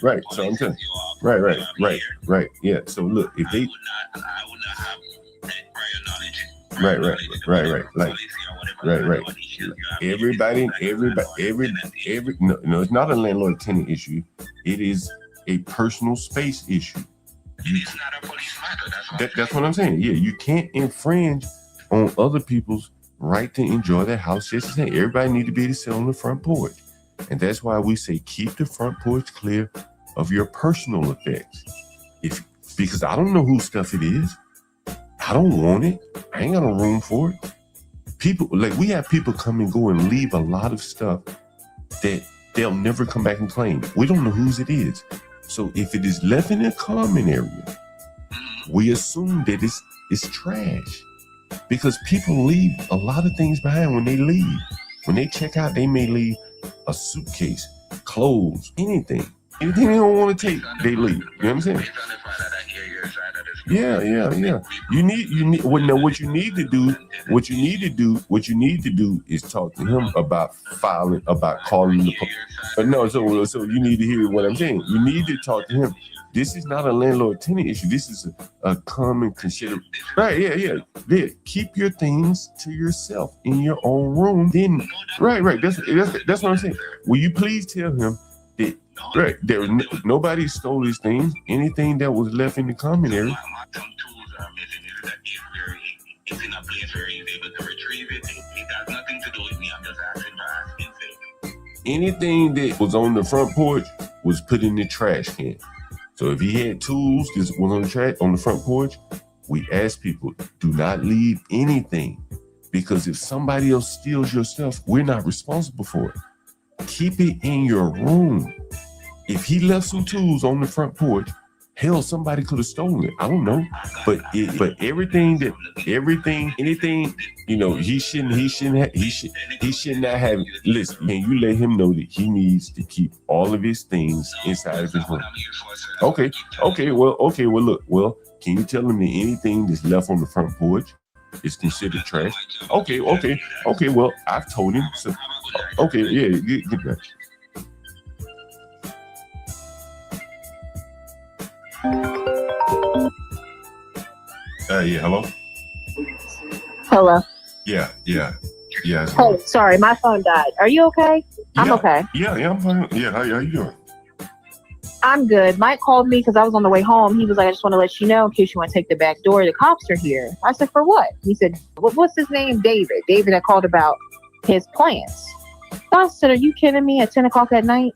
right? So I'm telling you, right. Yeah. So look, if they, right. Everybody. No, it's not a landlord-tenant issue. It is a personal space issue. It's not a police matter. That's what I'm saying. Yeah, you can't infringe on other people's right to enjoy their house just the same. Everybody need to be able to sit on the front porch. And that's why we say keep the front porch clear of your personal effects. Because I don't know whose stuff it is. I don't want it. I ain't got no room for it. We have people come and go and leave a lot of stuff that they'll never come back and claim. We don't know whose it is. So if it is left in a common area, we assume that it's trash. Because people leave a lot of things behind when they leave. When they check out, they may leave a suitcase, clothes, anything. Anything they don't want to take, they leave. You know what I'm saying? Yeah. You need. Well, what you need to do is talk to him about calling the police. But no, so you need to hear what I'm saying. You need to talk to him. This is not a landlord-tenant issue. This is a common consideration. Right? Yeah. Keep your things to yourself in your own room. Then, right. That's what I'm saying. Will you please tell him that? Right, nobody stole his things. Anything that was left in the common area. Some tools are missing. It's in a place where he's able to retrieve it. It has nothing to do with me. I'm just asking for asking sake. Anything that was on the front porch was put in the trash can. So if he had tools that was on the front porch, we ask people, do not leave anything, because if somebody else steals your stuff, we're not responsible for it. Keep it in your room. If he left some tools on the front porch, hell, somebody could have stolen it. I don't know, but anything, he should not have. Listen, can you let him know that he needs to keep all of his things inside of his room? Okay. Well, can you tell him that anything that's left on the front porch is considered trash? Okay. Well, I've told him. So, okay, yeah, get back. Yeah, hello? Hello. Yeah. Hey, sorry, my phone died. Are you okay? I'm okay. Yeah, I'm fine. Yeah, how you doing? I'm good. Mike called me because I was on the way home. He was like, I just want to let you know in case you want to take the back door. The cops are here. I said, for what? He said, what's his name? David. David had called about his plants. So I said, are you kidding me? At 10 o'clock at night?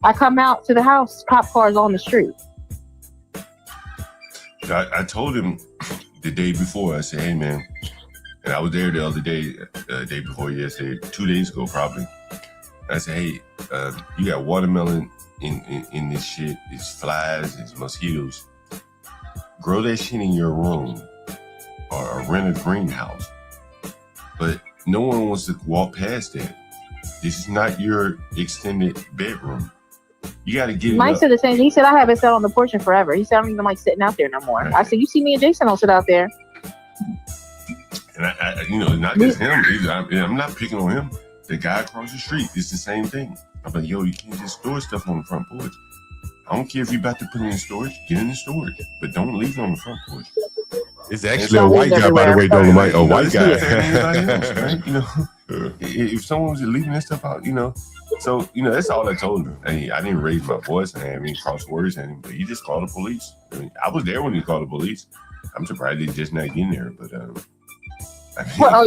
I come out to the house, cop cars on the street. I told him the day before, I said, hey, man, and I was there the other day, day before yesterday, 2 days ago probably. I said, hey, you got watermelon in this shit. It's flies, it's mosquitoes. Grow that shit in your room or rent a greenhouse. But no one wants to walk past that. This is not your extended bedroom. You got to get it Mike up. said the same. He said, I haven't sat on the porch in forever. He said, I don't even like sitting out there no more. Right. I said, you see me and Jason don't sit out there. And I not just him either. I'm not picking on him. The guy across the street, it's the same thing. I'm like, yo, you can't just store stuff on the front porch. I don't care if you're about to put it in storage, get it in storage, but don't leave it on the front porch. It's actually a white guy, by the way, Dolomite, a white guy. If someone was leaving that stuff out, so, that's all I told him. I didn't raise my voice. I didn't have any cross words at him, but he just called the police. I was there when he called the police. I'm surprised they just not getting there, but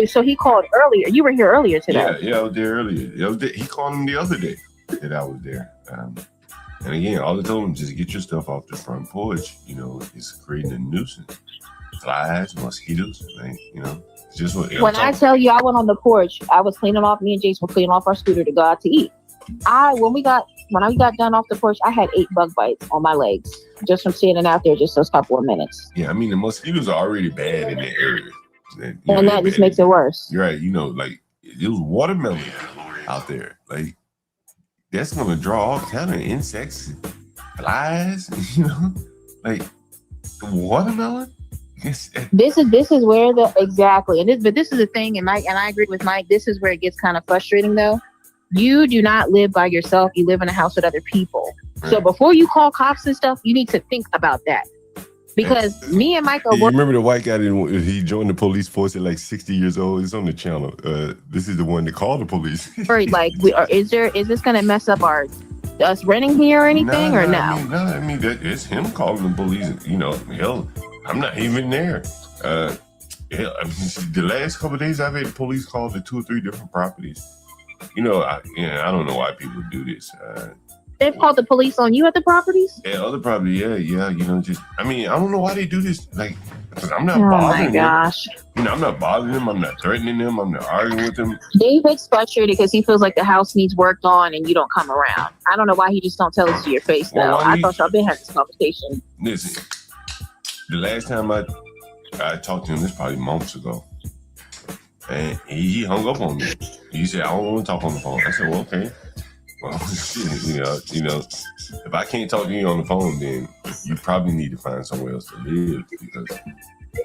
So he called earlier. You were here earlier today. Yeah, I was there earlier. He called him the other day that I was there. And again, all I told him, just get your stuff off the front porch. It's creating a nuisance. Flies, mosquitoes, just what. When I tell you I went on the porch, I was cleaning off, me and Jason were cleaning off our scooter to go out to eat. When I got done off the porch, I had 8 bug bites on my legs just from standing out there just those couple of minutes. Yeah, the mosquitoes are already bad in that area. And that just makes it worse. You're right. Like it was watermelon out there. Like that's gonna draw all kind of insects, flies. Like watermelon. This is where exactly, but this is the thing, and Mike, and I agree with Mike. This is where it gets kind of frustrating, though. You do not live by yourself. You live in a house with other people. Right. So before you call cops and stuff, you need to think about that. Because me and Michael, you remember the white guy? He joined the police force at like 60 years old. It's on the channel. This is the one that called the police. Like, is this going to mess up us renting here or anything, or no? It's him calling the police. Hell, I'm not even there. The last couple of days, I've had the police call to 2 or 3 different properties. I don't know why people do this. They've called the police on you at the properties? Yeah, other properties, yeah. I don't know why they do this. Like, I'm not bothering them. Oh my gosh. I'm not bothering them. I'm not threatening them. I'm not arguing with them. David's frustrated because he feels like the house needs worked on and you don't come around. I don't know why he just don't tell us to your face, though. I thought y'all been having this conversation. Listen, the last time I talked to him, this probably months ago. And he hung up on me. He said, I don't want to talk on the phone. I said, well, okay. Well, if I can't talk to you on the phone, then you probably need to find somewhere else to live because,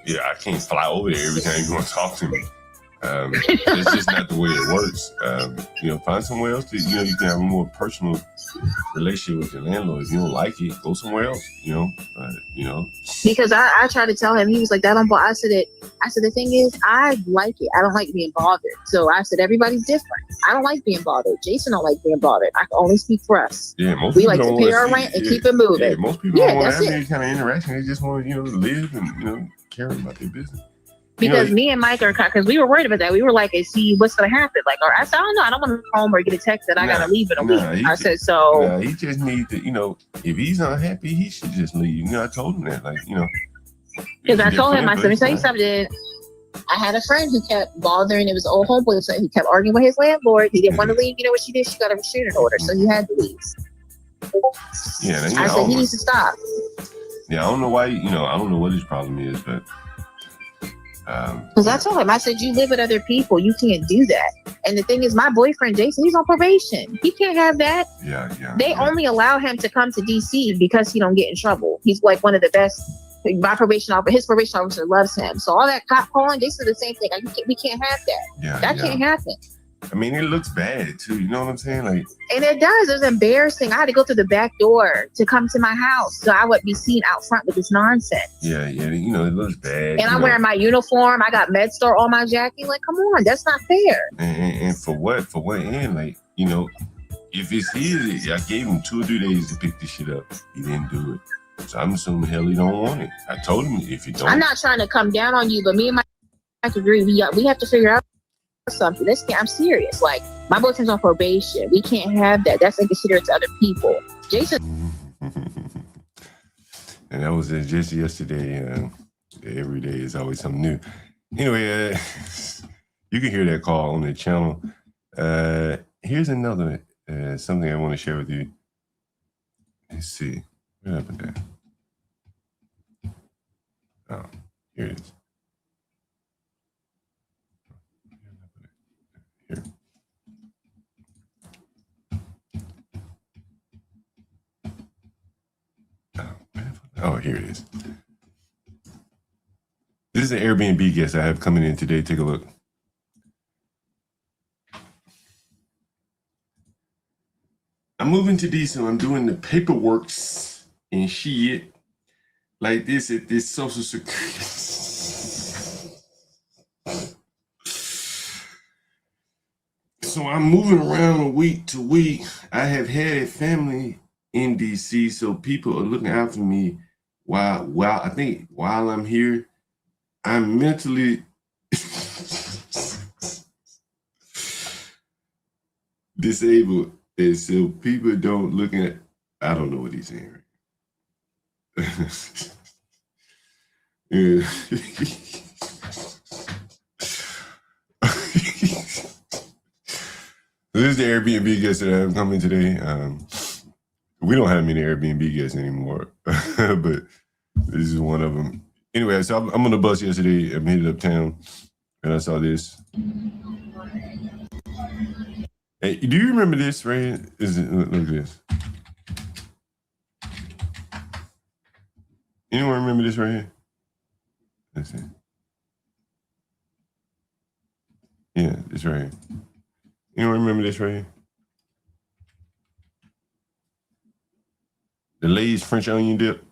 I can't fly over there every time you want to talk to me. It's just not the way it works. Find somewhere else that, you can have a more personal relationship with your landlord. If you don't like it, go somewhere else, Because I tried to tell him, he was like, that don't bother. I said, the thing is, I like it. I don't like being bothered. So I said, everybody's different. I don't like being bothered. Jason don't like being bothered. I can only speak for us. Yeah, we like to pay our rent and keep it moving. Yeah, most people don't want to have any kind of interaction. They just want to, live and, care about their business. Because me and Mike because we were worried about that. We were like, see, what's going to happen? Like, or I said, I don't know. I don't want to go home or get a text that I got to leave in a week. I said, so. He just needs to, if he's unhappy, he should just leave. I told him that, Because I told him, I said, let me tell you something. I had a friend who kept bothering. It was an old homeboy. So he kept arguing with his landlord. He didn't want to leave. You know what she did? She got a restraining order. So he had to leave. I said, he needs to stop. Yeah, I don't know why, I don't know what his problem is, but. Because I told him, I said, you live with other people. You can't do that. And the thing is, my boyfriend, Jason, he's on probation. He can't have that. They only allow him to come to DC because he don't get in trouble. He's like one of the best. My probation officer, his probation officer loves him. So all that cop calling, they said the same thing. We can't have that. That can't happen. It looks bad too. You know what I'm saying? Like, and it does. It was embarrassing. I had to go through the back door to come to my house, so I would be seen out front with this nonsense. Yeah. It looks bad. And I'm wearing my uniform. I got MedStar on my jacket. Like, come on, that's not fair. And for what? For what end? Like, if it's his, I gave him 2 or 3 days to pick this shit up. He didn't do it. So I'm assuming hell he don't want it. I told him if you don't. I'm not trying to come down on you, but me and Mike agree. We have to figure out something. I'm serious. Like, my boyfriend's on probation. We can't have that. That's inconsiderate to other people. Jason. And that was just yesterday. Every day is always something new. Anyway, you can hear that call on the channel. Here's another something I want to share with you. Let's see. What happened there? Oh, here it is. Here. Oh, here it is. This is an Airbnb guest I have coming in today. Take a look. I'm moving to DC, so I'm doing the paperwork and shit like this at this Social Security. So I'm moving around week to week. I have had a family in DC, so people are looking out for me while I think while I'm here, I'm mentally disabled. And so people don't look at, I don't know what he's saying. Yeah. This is the Airbnb guest that I have coming today. We don't have many Airbnb guests anymore, but this is one of them. Anyway, so I'm on the bus yesterday. I'm headed uptown, and I saw this. Hey, do you remember this, right? Look at this. Anyone remember this right here? Let's see. Yeah, this right here. Anyone remember this right here? The Lay's French onion dip.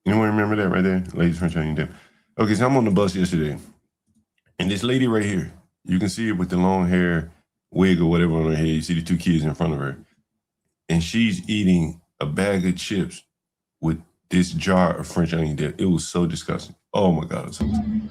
Anyone remember that right there? Lay's French onion dip. Okay, so I'm on the bus yesterday, and this lady right here, you can see her with the long hair, wig or whatever on her head. You see the two kids in front of her, and she's eating a bag of chips with this jar of French onion dip. It was so disgusting. Oh my God, it was so disgusting.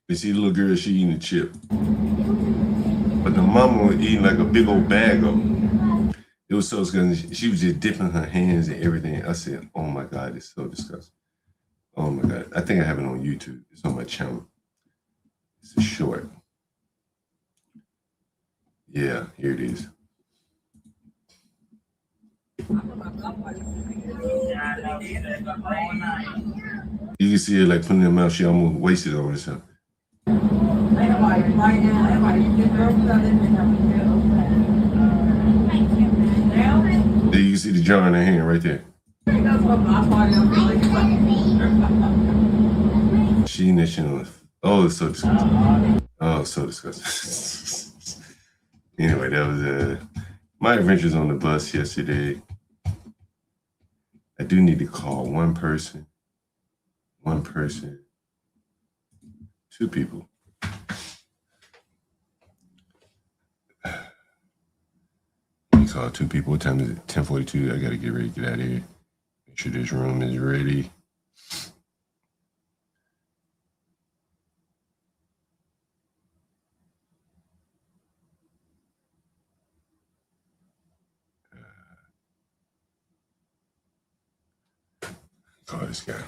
You see the little girl, she eating a chip. But the mama was eating like a big old bag of them. It was so disgusting. She was just dipping her hands and everything. I said, oh my God, it's so disgusting. Oh my God. I think I have it on YouTube. It's on my channel. It's a short. Yeah, here it is. You can see her like putting her mouth. She almost wasted it on herself. There you can see the jar in her hand right there. She and that shit on. Oh, it's so disgusting. Oh, it's so disgusting. Anyway, that was my adventures on the bus yesterday. I do need to call one person, two people. We call two people. What time is it? 10:42. I gotta get ready to get out of here. Make sure this room is ready. Call this guy.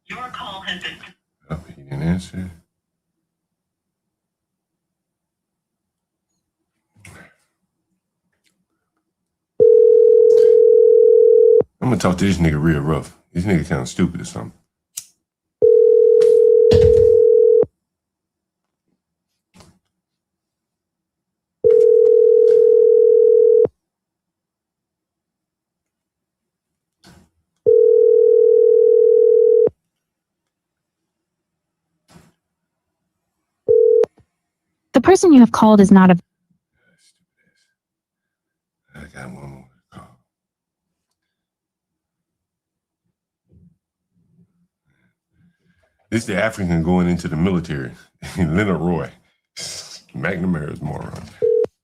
Your call has been. Oh, he didn't answer. I'm gonna talk to this nigga real rough. This nigga kind of stupid or something. The person you have called is not a. I got one more call. This is the African going into the military. Leonard Roy. McNamara's moron.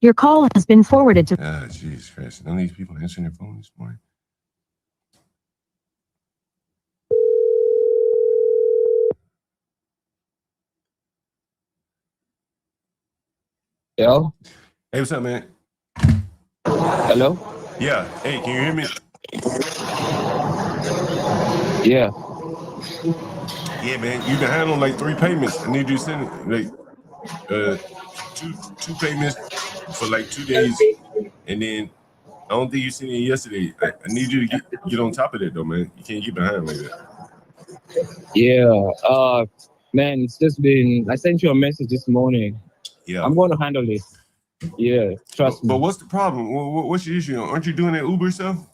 Your call has been forwarded to. Ah, Jesus Christ. None of these people answering their phone this morning. Yo. Hey, what's up, man? Hello? Yeah. Hey, can you hear me? Yeah. Yeah, man. You've been handling like 3 payments. I need you to send like two payments for like 2 days, and then I don't think you sent it yesterday. I need you to get on top of that though, man. You can't get behind like that. Yeah. Man, it's just been, I sent you a message this morning. Yeah. I'm going to handle it. Yeah, trust But me. what's the problem? What's your issue? Aren't you doing that Uber stuff?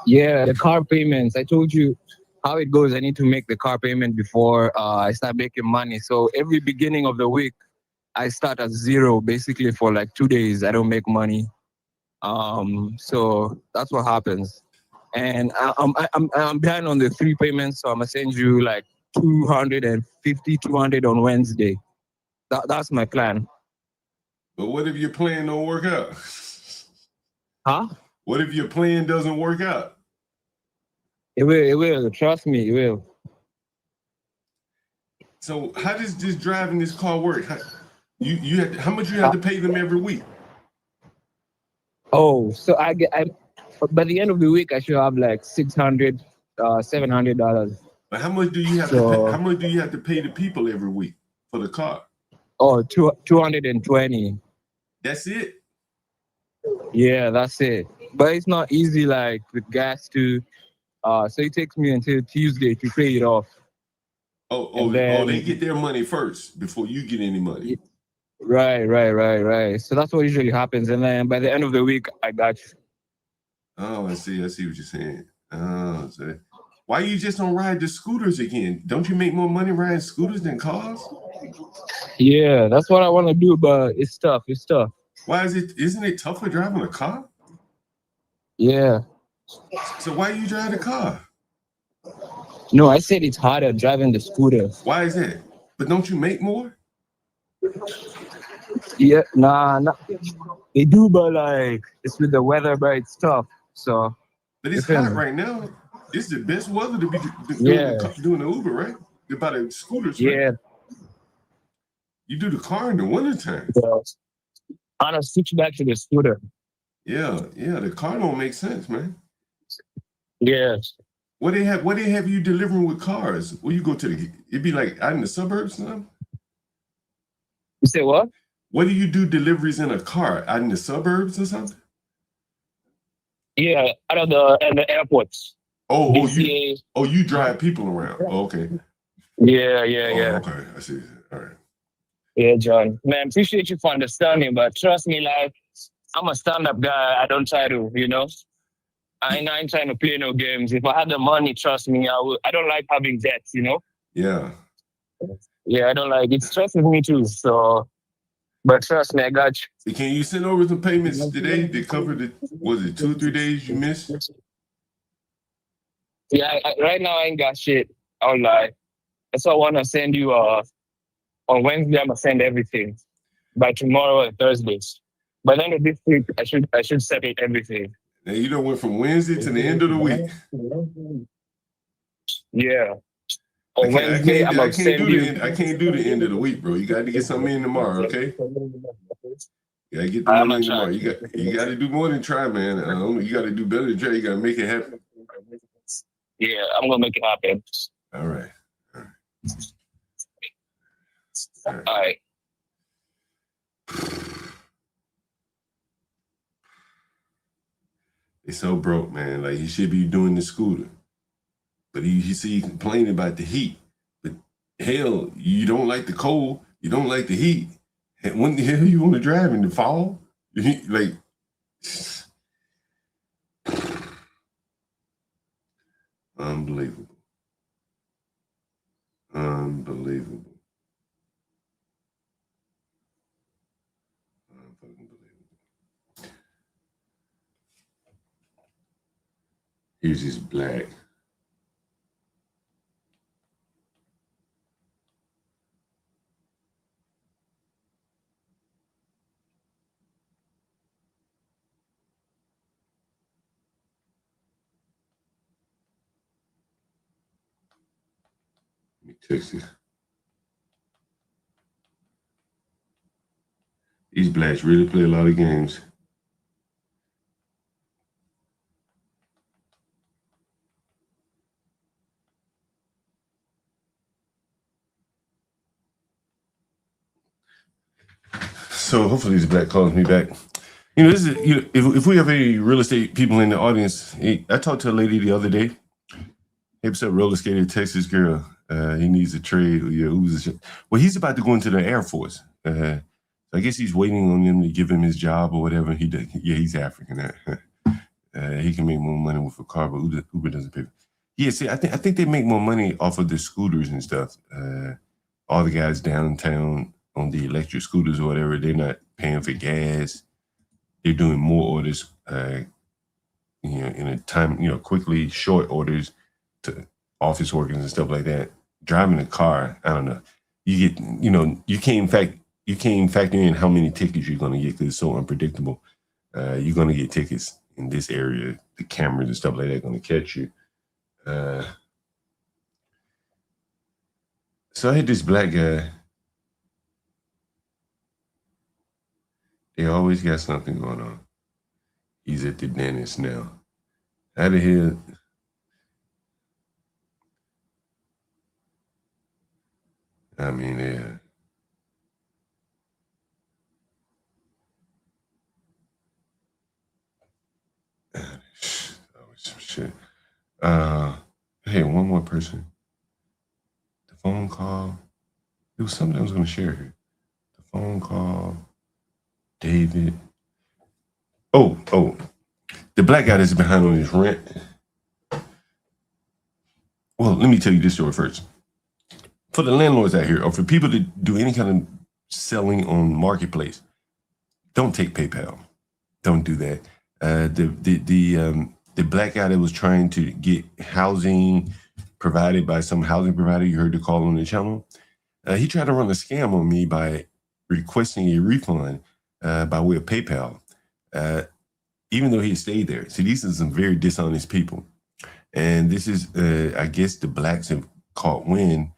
Yeah, the car payments. I told you how it goes. I need to make the car payment before I start making money. So every beginning of the week, I start at zero. Basically, for like 2 days, I don't make money. So that's what happens. And I'm behind on the 3 payments, so I'm gonna send you like 250, 200 on Wednesday. That's my plan. But what if your plan don't work out? Huh? What if your plan doesn't work out? It will. It will. Trust me. It will. So how does this driving this car work? How much you have to pay them every week? Oh, so I by the end of the week I should have like $600, $700. But how much do you have to pay? How much do you have to pay the people every week for the car? Oh, 220. That's it. Yeah, that's it. But it's not easy like with gas too. So it takes me until Tuesday to pay it off. Oh, they get their money first before you get any money. Right. So that's what usually happens. And then by the end of the week, I got you. Oh, I see what you're saying. Oh, so why you just don't ride the scooters again? Don't you make more money riding scooters than cars? Yeah, that's what I want to do, but it's tough. It's tough. Why isn't it tougher driving a car? Yeah. So why you drive the car? No, I said it's harder driving the scooter. Why is that? But don't you make more? Yeah, nah. They do, but like it's with the weather, but it's tough. So. But it's hot right now. It's the best weather to be doing the Uber, right? About the scooters, right? Yeah. You do the car in the wintertime. I'm gonna switch back to the scooter. Yeah. The car don't make sense, man. Yeah. What they have you delivering with cars? Where you go to it'd be like out in the suburbs now? You say what? What do you do deliveries in a car? Out in the suburbs or something? Yeah, out of the airports. You drive people around. Oh, okay. Yeah. Oh, okay, I see. All right. Yeah, John. Man, appreciate you for understanding, but trust me, like I'm a stand-up guy. I don't try to, I ain't trying to play no games. If I had the money, trust me, I would. I don't like having debts, Yeah. Yeah, I don't like it. Stresses me too. So, but trust me, I got you. Can you send over some payments today to cover was it 2 or 3 days you missed? Yeah, right now I ain't got shit. I'll lie. That's why I want to send you. On Wednesday, I'm gonna send everything. By tomorrow and Thursdays. By the end of this week, I should separate everything. Now you done went from Wednesday to the end of the week. Yeah. On Wednesday, I'm gonna send you. I can't do the end of the week, bro. You got to get something in tomorrow, okay? You gotta get the money in tomorrow. You got to do more than try, man. You got to do better than try. You got to make it happen. Yeah, I'm gonna make it happen. All right. All right. It's so broke, man. Like he should be doing the scooter, but he see he complaining about the heat. But hell, you don't like the cold. You don't like the heat. And when the hell you want to drive in the fall? Like, unbelievable. Unbelievable. He's just black. Texas. These blacks really play a lot of games. So hopefully this black calls me back. You know, this is, you know, if we have any real estate people in the audience, I talked to a lady the other day. Hips up roller skater, Texas girl. He needs a trade. Yeah, well, he's about to go into the Air Force. I guess he's waiting on them to give him his job or whatever. He's African. He can make more money with a car, but Uber doesn't pay. Yeah, see, I think they make more money off of the scooters and stuff. All the guys downtown on the electric scooters or whatever, they're not paying for gas. They're doing more orders, in a time, quickly, short orders to office workers and stuff like that. Driving a car, I don't know. You get, you can't factor in how many tickets you're going to get because it's so unpredictable. You're going to get tickets in this area. The cameras and stuff like that are going to catch you. So I had this black guy. They always got something going on. He's at the dentist now. Out of here. I mean, yeah. Some shit. Hey, one more person. The phone call. It was something I was going to share here. The phone call. David. Oh, the black guy that's behind on his rent. Well, let me tell you this story first. For the landlords out here, or for people that do any kind of selling on marketplace, don't take PayPal. Don't do that. The black guy that was trying to get housing provided by some housing provider, you heard the call on the channel. He tried to run a scam on me by requesting a refund by way of PayPal, even though he stayed there. See, these are some very dishonest people. And this is, I guess the blacks have caught wind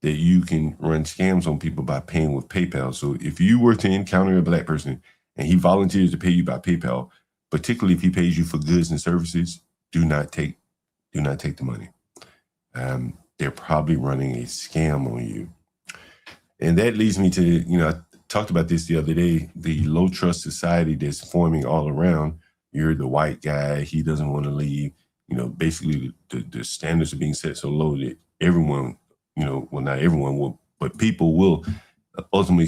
that you can run scams on people by paying with PayPal. So if you were to encounter a black person and he volunteers to pay you by PayPal, particularly if he pays you for goods and services, do not take the money. They're probably running a scam on you. And that leads me to, I talked about this the other day, the low trust society that's forming all around. You're the white guy, he doesn't want to leave. Basically the standards are being set so low that everyone, well, not everyone will, but people will ultimately,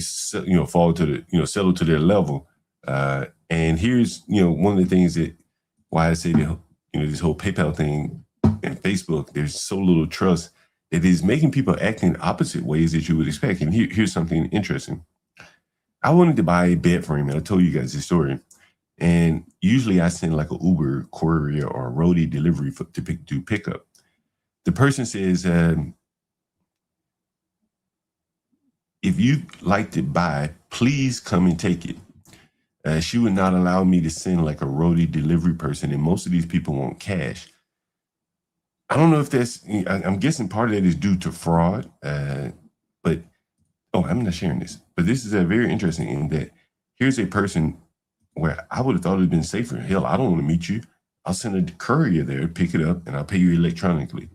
fall to the, settle to their level. And here's, one of the things that why I say that, this whole PayPal thing and Facebook, there's so little trust that is making people act in opposite ways that you would expect. And here's something interesting. I wanted to buy a bed frame, and I told you guys this story. And usually I send like an Uber courier or a roadie delivery to do pickup. The person says, if you'd like to buy, please come and take it. She would not allow me to send like a roadie delivery person, and most of these people want cash. I don't know if that's, I'm guessing part of that is due to fraud, but, I'm not sharing this. But this is a very interesting in that here's a person where I would have thought it'd been safer. Hell, I don't want to meet you. I'll send a courier there, pick it up, and I'll pay you electronically.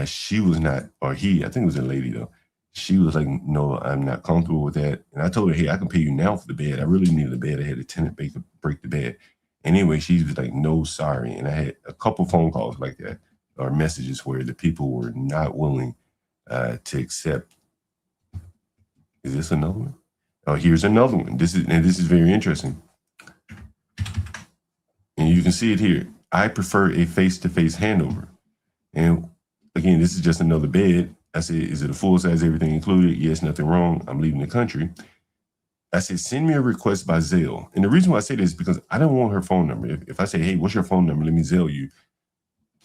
She was not, or he, I think it was a lady though. She was like, no, I'm not comfortable with that. And I told her, hey, I can pay you now for the bed. I really needed a bed. I had a tenant break the bed. Anyway, she was like, no, sorry. And I had a couple phone calls like that or messages where the people were not willing to accept. Is this another one? Oh, here's another one. This is very interesting. And you can see it here. I prefer a face-to-face handover. And again, this is just another bed. I said, is it a full size, everything included? Yes, nothing wrong. I'm leaving the country. I said, send me a request by Zelle. And the reason why I say this is because I don't want her phone number. If I say, hey, what's your phone number? Let me Zelle you.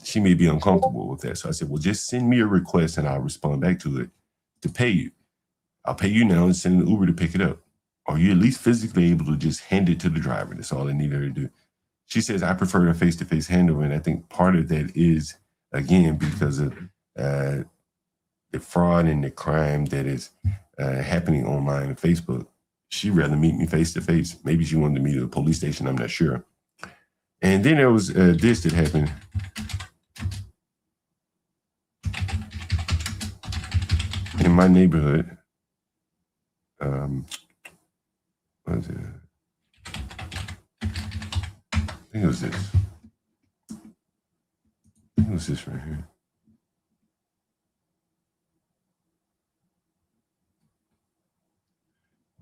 She may be uncomfortable with that. So I said, well, just send me a request and I'll respond back to it to pay you. I'll pay you now and send an Uber to pick it up. Are you at least physically able to just hand it to the driver? That's all I need her to do. She says, I prefer a face-to-face handover. And I think part of that is, again, because of the fraud and the crime that is happening online on Facebook. She'd rather meet me face to face. Maybe she wanted to meet at a police station. I'm not sure. And then there was this that happened. In my neighborhood. What is it? I think it was this. It was this right here.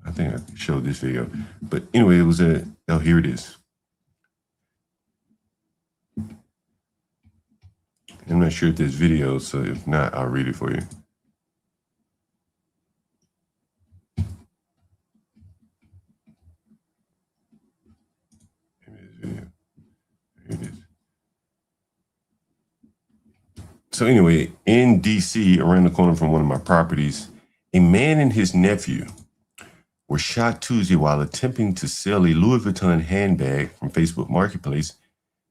I think I showed this video. But anyway, it was oh, here it is. I'm not sure if there's video, so if not, I'll read it for you. So anyway, in DC, around the corner from one of my properties, a man and his nephew were shot Tuesday while attempting to sell a Louis Vuitton handbag from Facebook Marketplace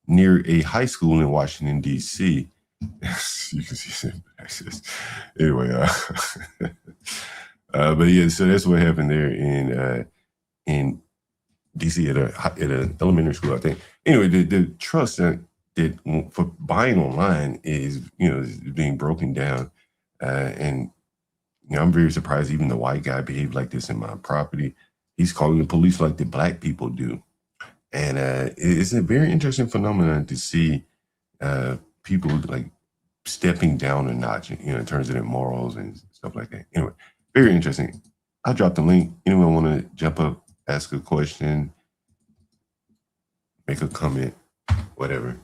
near a high school in Washington, DC. You can see some access. Anyway, but yeah, so that's what happened there in DC at an elementary school, I think. Anyway, the trust that for buying online is being broken down, and I'm very surprised even the white guy behaved like this in my property. He's calling the police like the black people do, and it's a very interesting phenomenon to see people like stepping down a notch, in terms of their morals and stuff like that. Anyway, very interesting. I'll drop the link. Anyone want to jump up, ask a question, make a comment, whatever.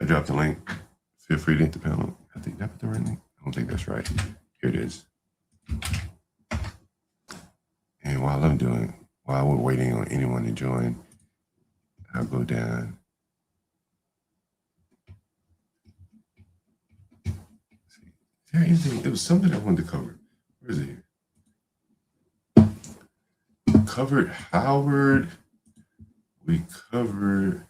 I dropped the link. Feel free to hit the panel. I think that's the right link. I don't think that's right. Here it is. And while we're waiting on anyone to join, I'll go down. There was something I wanted to cover. Where is it here? Covered Howard. We covered.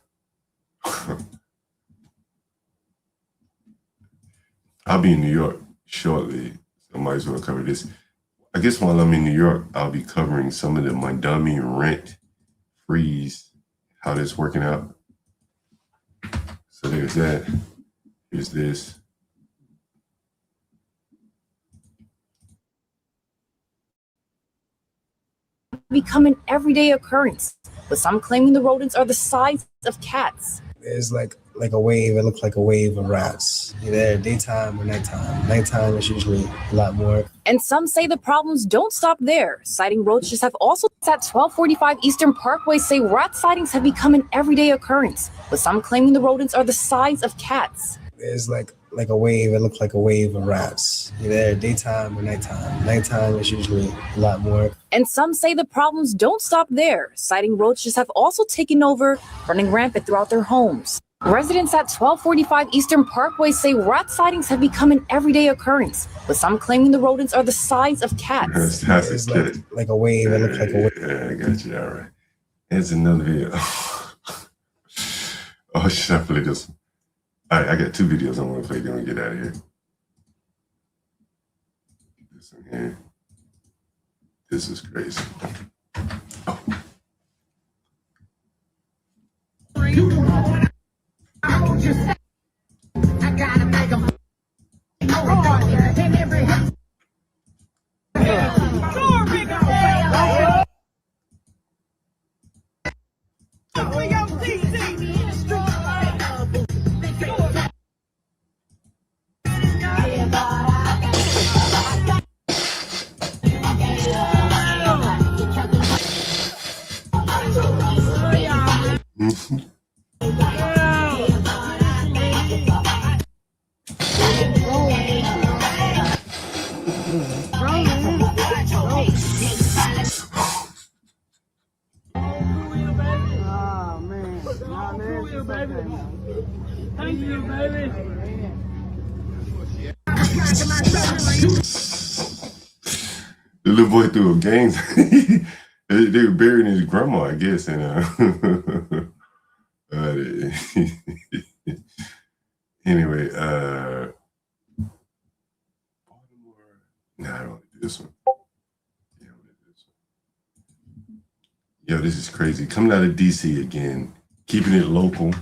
I'll be in New York shortly, so I might as well cover this. I guess while I'm in New York, I'll be covering some of the Montgomery rent freeze, how that's working out. So there's that. Here's this. Become an everyday occurrence, with some claiming the rodents are the size of cats. There's like a wave. It looks like a wave of rats. Either daytime or nighttime. Nighttime is usually a lot more. And some say the problems don't stop there. Sighting roaches have also at 1245 Eastern Parkway say rat sightings have become an everyday occurrence, with some claiming the rodents are the size of cats. There's like a wave. It looks like a wave of rats. Either daytime or nighttime. Nighttime is usually a lot more. And some say the problems don't stop there. Sighting roaches have also taken over, running rampant throughout their homes. Residents at 1245 Eastern Parkway say rat sightings have become an everyday occurrence, with some claiming the rodents are the size of cats. It's like a wave. It looks like a wave. Yeah, I got you. All right. Here's another video. Oh, should I play this one? All right, I got two videos I want to play. Then we get out of here. This one here. This is crazy. Oh. I gotta make them. Thank you, baby. The little boy threw a game. They were burying his grandma, I guess. And anyway, Yo, this is crazy. Coming out of DC again, keeping it local.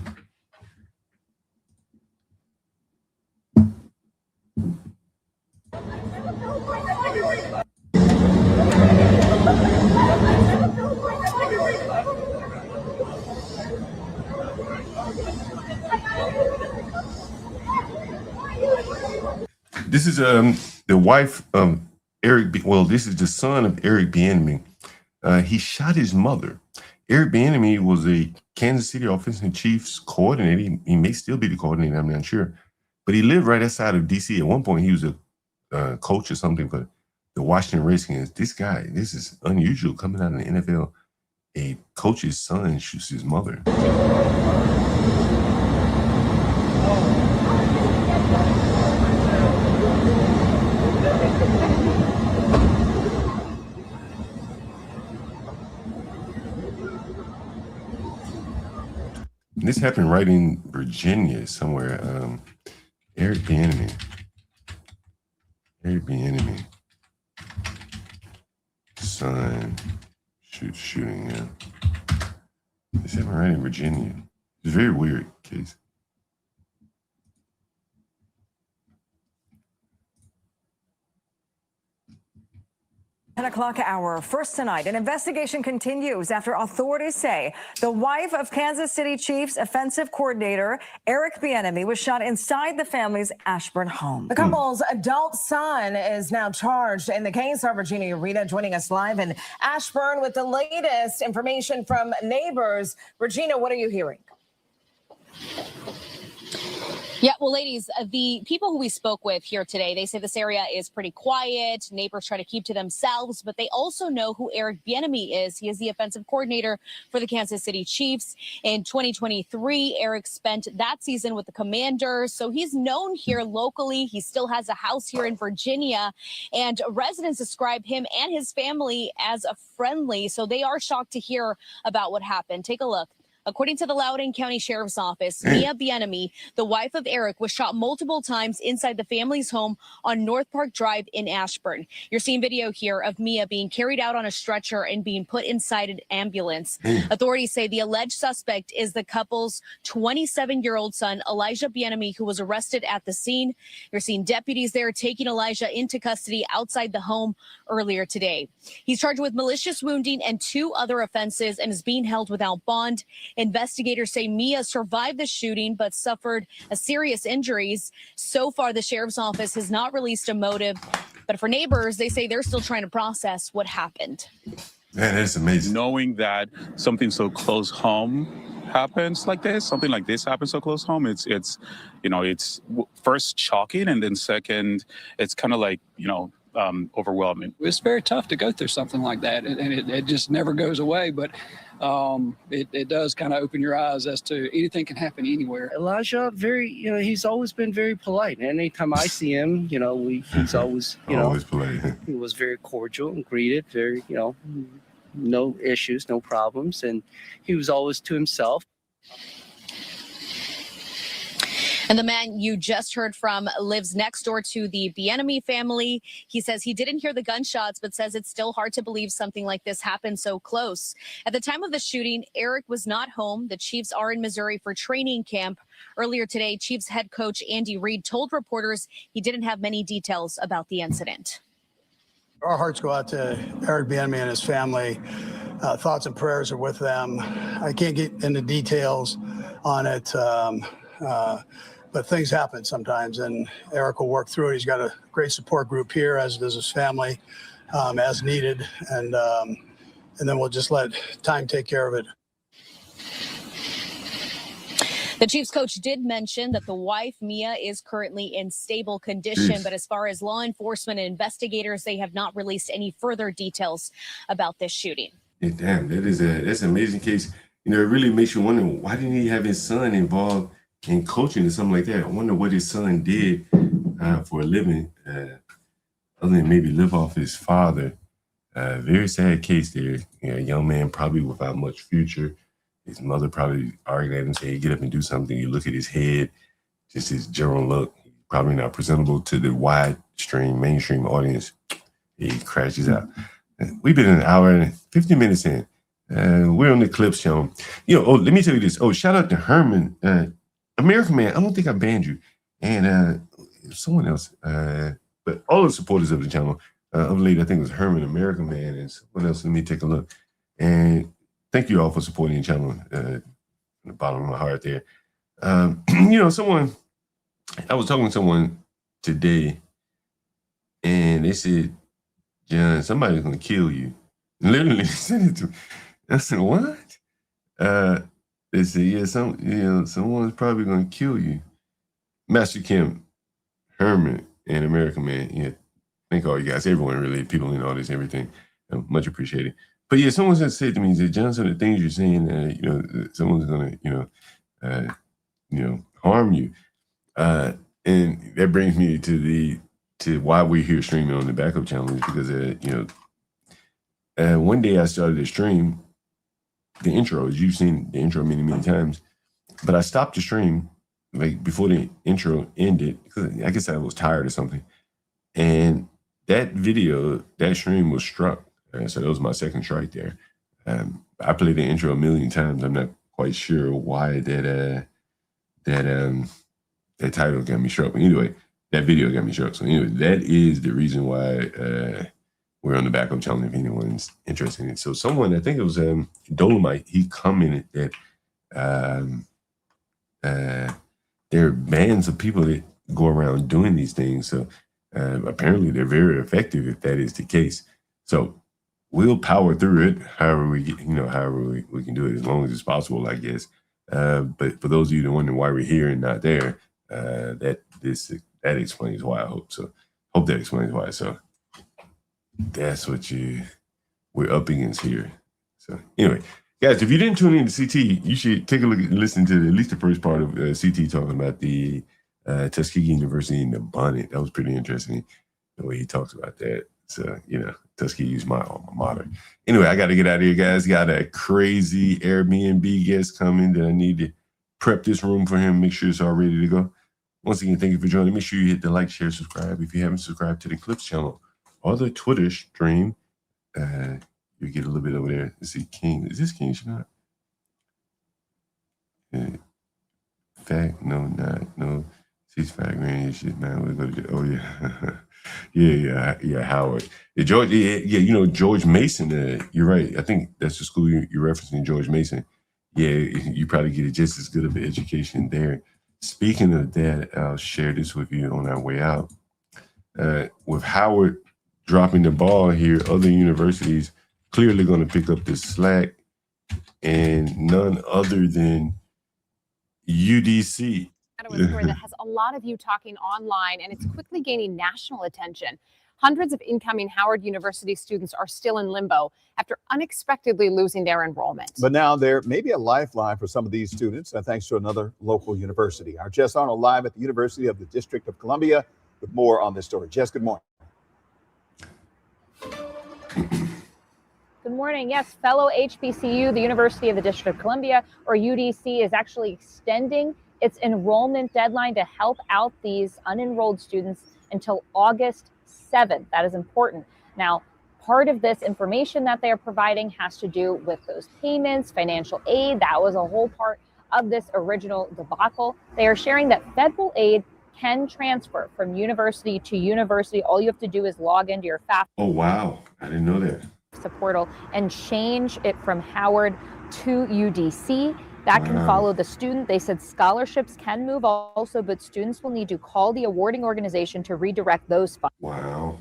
This is the wife of Eric. Well, this is the son of Eric Bieniemy. He shot his mother. Eric Bieniemy was a Kansas City Offensive Chiefs coordinator. He may still be the coordinator, I'm not sure. But he lived right outside of D.C. At one point, he was a coach or something for the Washington Redskins. This guy, this is unusual coming out of the NFL. A coach's son shoots his mother. This happened right in Virginia somewhere. Eric Bieniemy. Eric Bieniemy. Son shooting. Yeah. This happened right in Virginia. It's a very weird case. 10 o'clock hour. First tonight, an investigation continues after authorities say the wife of Kansas City Chiefs offensive coordinator Eric Bieniemy was shot inside the family's Ashburn home. The couple's adult son is now charged in the case. Our Virginia Rita joining us live in Ashburn with the latest information from neighbors. Regina, what are you hearing? Yeah, well, ladies, the people who we spoke with here today, they say this area is pretty quiet. Neighbors try to keep to themselves, but they also know who Eric Bieniemy is. He is the offensive coordinator for the Kansas City Chiefs. In 2023, Eric spent that season with the Commanders, so he's known here locally. He still has a house here in Virginia, and residents describe him and his family as a friendly, so they are shocked to hear about what happened. Take a look. According to the Loudoun County Sheriff's Office, Mia Bieniemy, the wife of Eric, was shot multiple times inside the family's home on North Park Drive in Ashburn. You're seeing video here of Mia being carried out on a stretcher and being put inside an ambulance. Authorities say the alleged suspect is the couple's 27-year-old son, Elijah Bieniemy, who was arrested at the scene. You're seeing deputies there taking Elijah into custody outside the home earlier today. He's charged with malicious wounding and 2 other offenses and is being held without bond. Investigators say Mia survived the shooting but suffered serious injuries. So far, the sheriff's office has not released a motive. But for neighbors, they say they're still trying to process what happened. Man, that's amazing. Knowing that something so close home happens like this, something like this happens so close home, it's first shocking, and then second, it's kind of like, overwhelming. It's very tough to go through something like that, and it just never goes away. But it does kind of open your eyes as to anything can happen anywhere. Elijah, he's always been very polite. And anytime I see him, he's always, always polite. He was very cordial and greeted, very, no issues, no problems, and he was always to himself. And the man you just heard from lives next door to the Bieniemy family. He says he didn't hear the gunshots, but says it's still hard to believe something like this happened so close. At the time of the shooting, Eric was not home. The Chiefs are in Missouri for training camp. Earlier today, Chiefs head coach Andy Reid told reporters he didn't have many details about the incident. Our hearts go out to Eric Bieniemy and his family. Thoughts and prayers are with them. I can't get into details on it. But things happen sometimes, and Eric will work through it. He's got a great support group here, as does his family, as needed, and then we'll just let time take care of it. The Chiefs coach did mention that the wife, Mia, is currently in stable condition, but as far as law enforcement and investigators, they have not released any further details about this shooting. Yeah, damn, that's an amazing case. It really makes you wonder, why didn't he have his son involved in coaching or something like that? I wonder what his son did for a living, other than maybe live off his father. Very sad case there. A young man probably without much future. His mother probably argued at him, say, hey, get up and do something. You look at his head, just his general look, probably not presentable to the mainstream audience. He crashes out. We've been an hour and 50 minutes in. We're on the Clips channel. Let me tell you this. Oh, shout out to Herman, American Man. I don't think I banned you, and someone else. But all the supporters of the channel, of late, I think it was Herman, American Man, and someone else. Let me take a look. And thank you all for supporting the channel. From the bottom of my heart, there. Someone. I was talking to someone today, and they said, "John, somebody's gonna kill you." Literally said it to me. I said, "What?" They said, "Yeah, someone's probably gonna kill you." Master Kim, Herman, and American Man. Yeah, thank all you guys, everyone, really, people in all this, everything. Much appreciated. But yeah, someone said to me, "Said John, some of the things you're saying, someone's gonna, harm you." And that brings me to why we're here streaming on the backup channel is because one day I started a stream, the intro, as you've seen the intro many, many times, but I stopped the stream like before the intro ended because I guess I was tired or something. And that stream was struck. So that was my second strike there. I played the intro a million times. I'm not quite sure why that title got me struck. But anyway, that video got me struck. So anyway, that is the reason why we're on the backup channel if anyone's interested in it. So someone, I think it was Dolomite, he commented that there are bands of people that go around doing these things. So apparently they're very effective if that is the case. So we'll power through it however we get, however we can do it as long as it's possible, I guess. But for those of you that wondering why we're here and not there, that explains why. I hope that explains why. So that's what we're up against here. So anyway, guys, if you didn't tune in to CT, you should take a look and listen to at least the first part of CT talking about the Tuskegee University and the bonnet. That was pretty interesting the way he talks about that. So Tuskegee is my alma mater. Anyway, I got to get out of here, guys. Got a crazy Airbnb guest coming that I need to prep this room for him. Make sure it's all ready to go. Once again, thank you for joining. Make sure you hit the like, share, subscribe. If you haven't subscribed to the Clips channel or the Twitter stream, you get a little bit over there. Let's see, King. Is this King Shanat? Fact, no. Ceasefire, grand shit, man. We're going to. Oh yeah. yeah. Howard. George. Yeah. George Mason. You're right. I think that's the school you're referencing, George Mason. Yeah, you probably get just as good of an education there. Speaking of that, I'll share this with you on our way out. With Howard dropping the ball here, other universities clearly going to pick up this slack, and none other than UDC. Story that has a lot of you talking online, and it's quickly gaining national attention. Hundreds of incoming Howard University students are still in limbo after unexpectedly losing their enrollment. But now there may be a lifeline for some of these students, thanks to another local university. Our Jess Arnold live at the University of the District of Columbia with more on this story. Jess, good morning. Good morning. Yes, fellow HBCU, the University of the District of Columbia, or UDC, is actually extending its enrollment deadline to help out these unenrolled students until August 7th. That is important. Now, part of this information that they are providing has to do with those payments, financial aid. That was a whole part of this original debacle. They are sharing that federal aid can transfer from university to university. All you have to do is log into your FAFSA. Oh, wow. I didn't know that. Portal and change it from Howard to UDC. That can follow the student. They said scholarships can move also, but students will need to call the awarding organization to redirect those funds. Wow.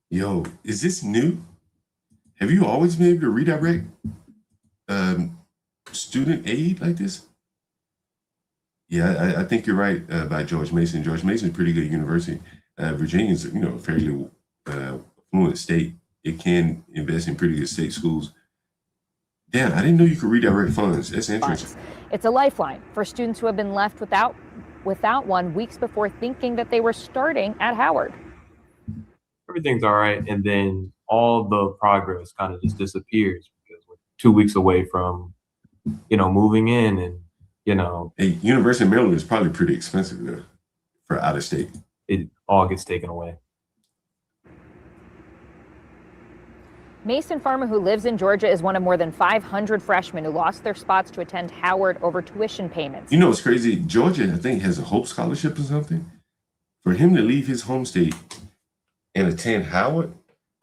Yo, is this new? Have you always been able to redirect student aid like this? Yeah, I think you're right about George Mason. George Mason is a pretty good university. Virginia's, fairly affluent state. It can invest in pretty good state schools. Damn, I didn't know you could redirect funds. That's interesting. It's a lifeline for students who have been left without one weeks before thinking that they were starting at Howard. Everything's all right, and then all the progress kind of just disappears because we're 2 weeks away from, moving in, and Hey, University of Maryland is probably pretty expensive though, for out of state. It all gets taken away. Mason Farmer, who lives in Georgia, is one of more than 500 freshmen who lost their spots to attend Howard over tuition payments. You know, it's crazy. Georgia, I think, has a Hope Scholarship or something. For him to leave his home state and attend Howard,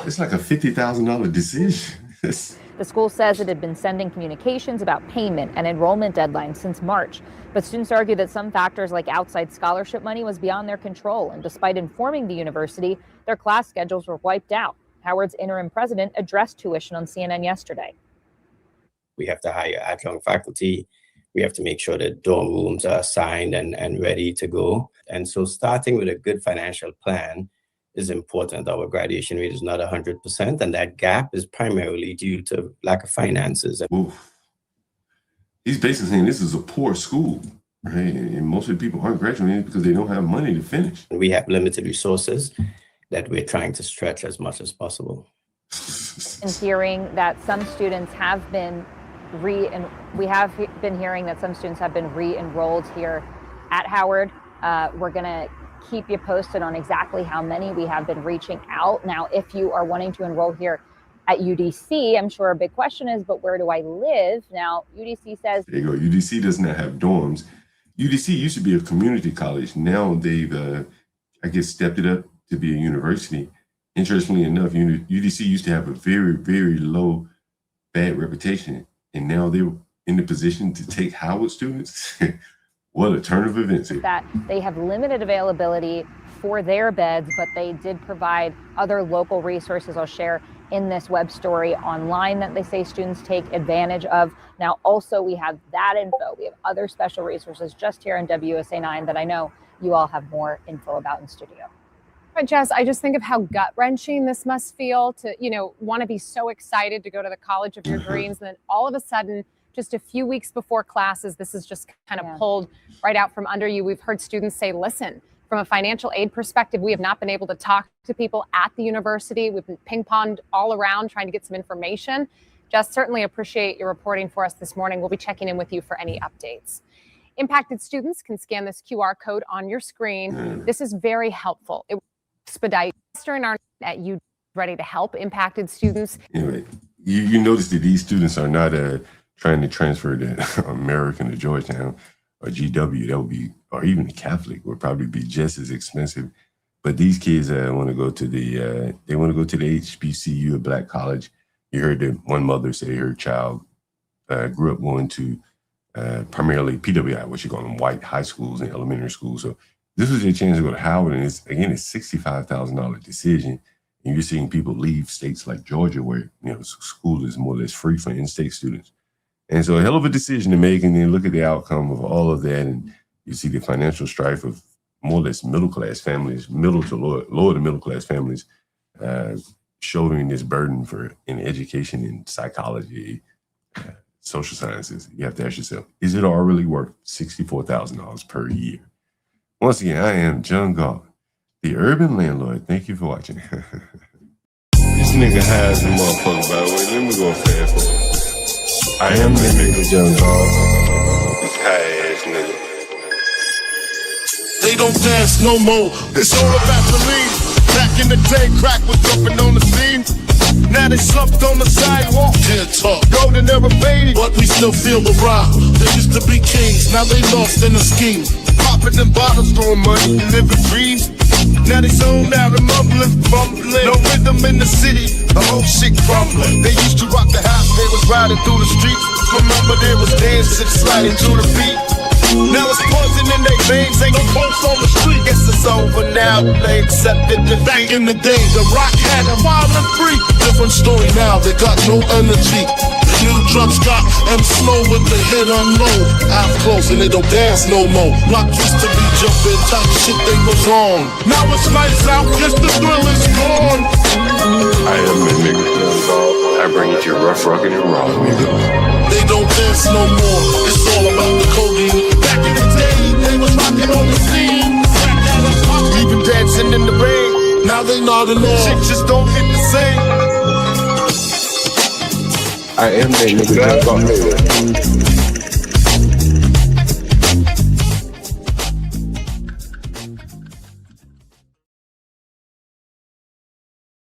it's like a $50,000 decision. The school says it had been sending communications about payment and enrollment deadlines since March. But students argue that some factors like outside scholarship money was beyond their control. And despite informing the university, their class schedules were wiped out. Howard's interim president addressed tuition on CNN yesterday. We have to hire adjunct faculty. We have to make sure that dorm rooms are assigned and ready to go. And so starting with a good financial plan is important. Our graduation rate is not 100%, and that gap is primarily due to lack of finances. Oof. He's basically saying this is a poor school, right? And most of the people aren't graduating because they don't have money to finish. We have limited resources that we're trying to stretch as much as possible. And hearing that some students have been hearing that some students have been re-enrolled here at Howard. We're going to keep you posted on exactly how many we have been reaching out. Now, if you are wanting to enroll here at UDC, I'm sure a big question is, but where do I live? Now, UDC says... There you go. UDC does not have dorms. UDC used to be a community college. Now they've, I guess, stepped it up to be a university. Interestingly enough, UDC used to have a very, very low, bad reputation. And now they're in the position to take Howard students. What a turn of events here. That they have limited availability for their beds, but they did provide other local resources I'll share in this web story online that they say students take advantage of. Now, also, we have that info. We have other special resources just here on WUSA 9 that I know you all have more info about in studio. But Jess, I just think of how gut-wrenching this must feel to, want to be so excited to go to the college of your dreams. And then all of a sudden, just a few weeks before classes, this is just kind of pulled right out from under you. We've heard students say, listen, from a financial aid perspective, we have not been able to talk to people at the university. We've been ping-ponged all around trying to get some information. Jess, certainly appreciate your reporting for us this morning. We'll be checking in with you for any updates. Impacted students can scan this QR code on your screen. This is very helpful. It will expedite Western at UD ready to help impacted students. Anyway, you notice that these students are not trying to transfer to American to Georgetown or GW. That would be, or even Catholic would probably be just as expensive. But these kids want to go to the HBCU, a black college. You heard that one mother say her child grew up going to primarily PWI, what you call them, white high schools and elementary schools. So this was their chance to go to Howard, and it's $65,000 decision. And you're seeing people leave states like Georgia, where school is more or less free for in-state students. And so a hell of a decision to make, and then look at the outcome of all of that, and you see the financial strife of more or less middle-class families, middle to lower to middle-class families, shouldering this burden in education in psychology, social sciences. You have to ask yourself, is it all really worth $64,000 per year? Once again, I am John Galt, the urban landlord. Thank you for watching. This nigga has a motherfucker, by the way. Let me go fast forward. I am the nigga John Galt. This high-ass nigga. They don't dance no more. It's all about the lean. Back in the day, crack was jumping on the scene. Now they slumped on the sidewalk. Can't talk. Golden era baby, but we still feel the rock. They used to be kings, now they lost in the scheme. Popping them bottles, throwing money, and living dreams. Now they zoned out and mumbling, fumbling. No rhythm in the city, the whole shit crumbling. They used to rock the house, they was riding through the streets. Remember there was dancing, sliding to the beat. Now it's poison in their veins, ain't no folks on the street. Guess it's over now, they accepted the back in the day, the rock had a wild and free. Different story now, they got no energy. The new drugs got M slow with the hit unload. Eyes closed and they don't dance no more. Rock used to be jumping, type shit they was on. Now it's lights out, guess the thrill is gone. I am the nigga John Galt. I bring it to you rough, rugged, and raw, nigga. They don't dance no more, it's all about the codeine. Back in the day, they was rocking on the scene. Even dancing in the rain, now they nodding off. Shit just don't hit the same. I am that nigga John Galt.